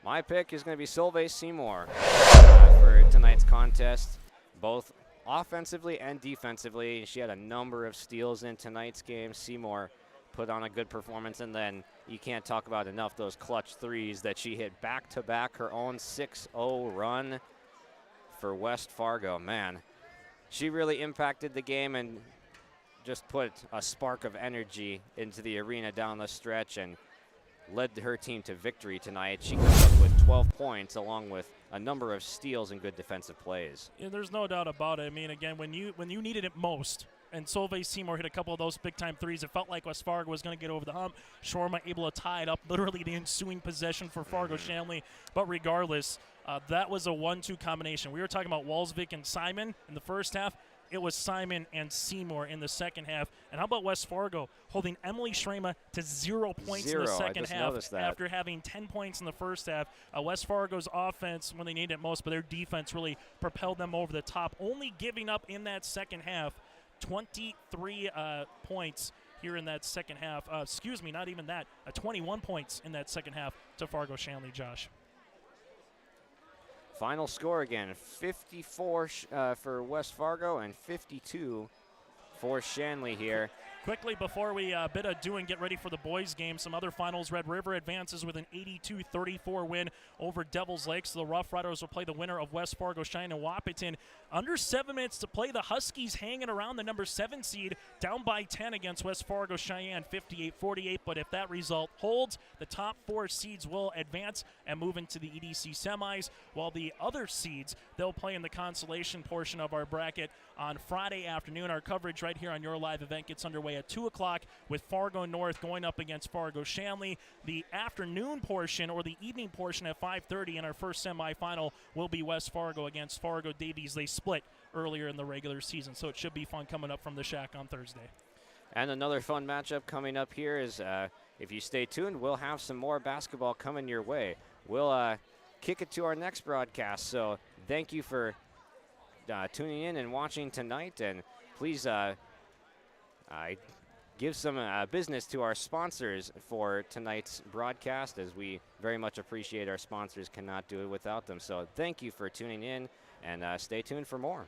S5: My pick is going to be Solveig Seymour for tonight's contest, both offensively and defensively. She had a number of steals in tonight's game. Seymour put on a good performance, and then you can't talk about enough those clutch threes that she hit back-to-back, her own 6-0 run for West Fargo. Man, she really impacted the game and just put a spark of energy into the arena down the stretch and led her team to victory tonight. She comes up with 12 points along with a number of steals and good defensive plays.
S3: Yeah, there's no doubt about it. I mean, again, when you needed it most, and Solveig Seymour hit a couple of those big-time threes, it felt like West Fargo was going to get over the hump. Shorma able to tie it up, literally the ensuing possession for Fargo Shanley. But regardless, that was a 1-2 combination. We were talking about Walsvik and Simon in the first half. It was Simon and Seymour in the second half. And how about West Fargo holding Emily Schrema to 0 points in the second half after having 10 points in the first half. West Fargo's offense, when they needed it most, but their defense really propelled them over the top, only giving up in that second half 23 points here in that second half. Excuse me, not even that. 21 points in that second half to Fargo Shanley, Josh.
S5: Final score again, 54 for West Fargo and 52 for Shanley here.
S3: Quickly, before we bid adieu and get ready for the boys' game, some other finals. Red River advances with an 82-34 win over Devils Lake. So the Rough Riders will play the winner of West Fargo Cheyenne and Wahpeton. Under 7 minutes to play. The Huskies hanging around the number 7 seed, down by 10 against West Fargo Cheyenne, 58-48. But if that result holds, the top 4 seeds will advance and move into the EDC semis, while the other seeds, they'll play in the consolation portion of our bracket on Friday afternoon. Our coverage right here on your live event gets underway at 2 o'clock with Fargo North going up against Fargo Shanley. The afternoon portion, or the evening portion, at 5:30 in our first semifinal will be West Fargo against Fargo Davies. They split earlier in the regular season, so it should be fun coming up from the Shack on Thursday.
S5: And another fun matchup coming up here is, if you stay tuned, we'll have some more basketball coming your way. We'll kick it to our next broadcast, so thank you for tuning in and watching tonight, and please give some business to our sponsors for tonight's broadcast, as we very much appreciate our sponsors, cannot do it without them. So thank you for tuning in, and stay tuned for more.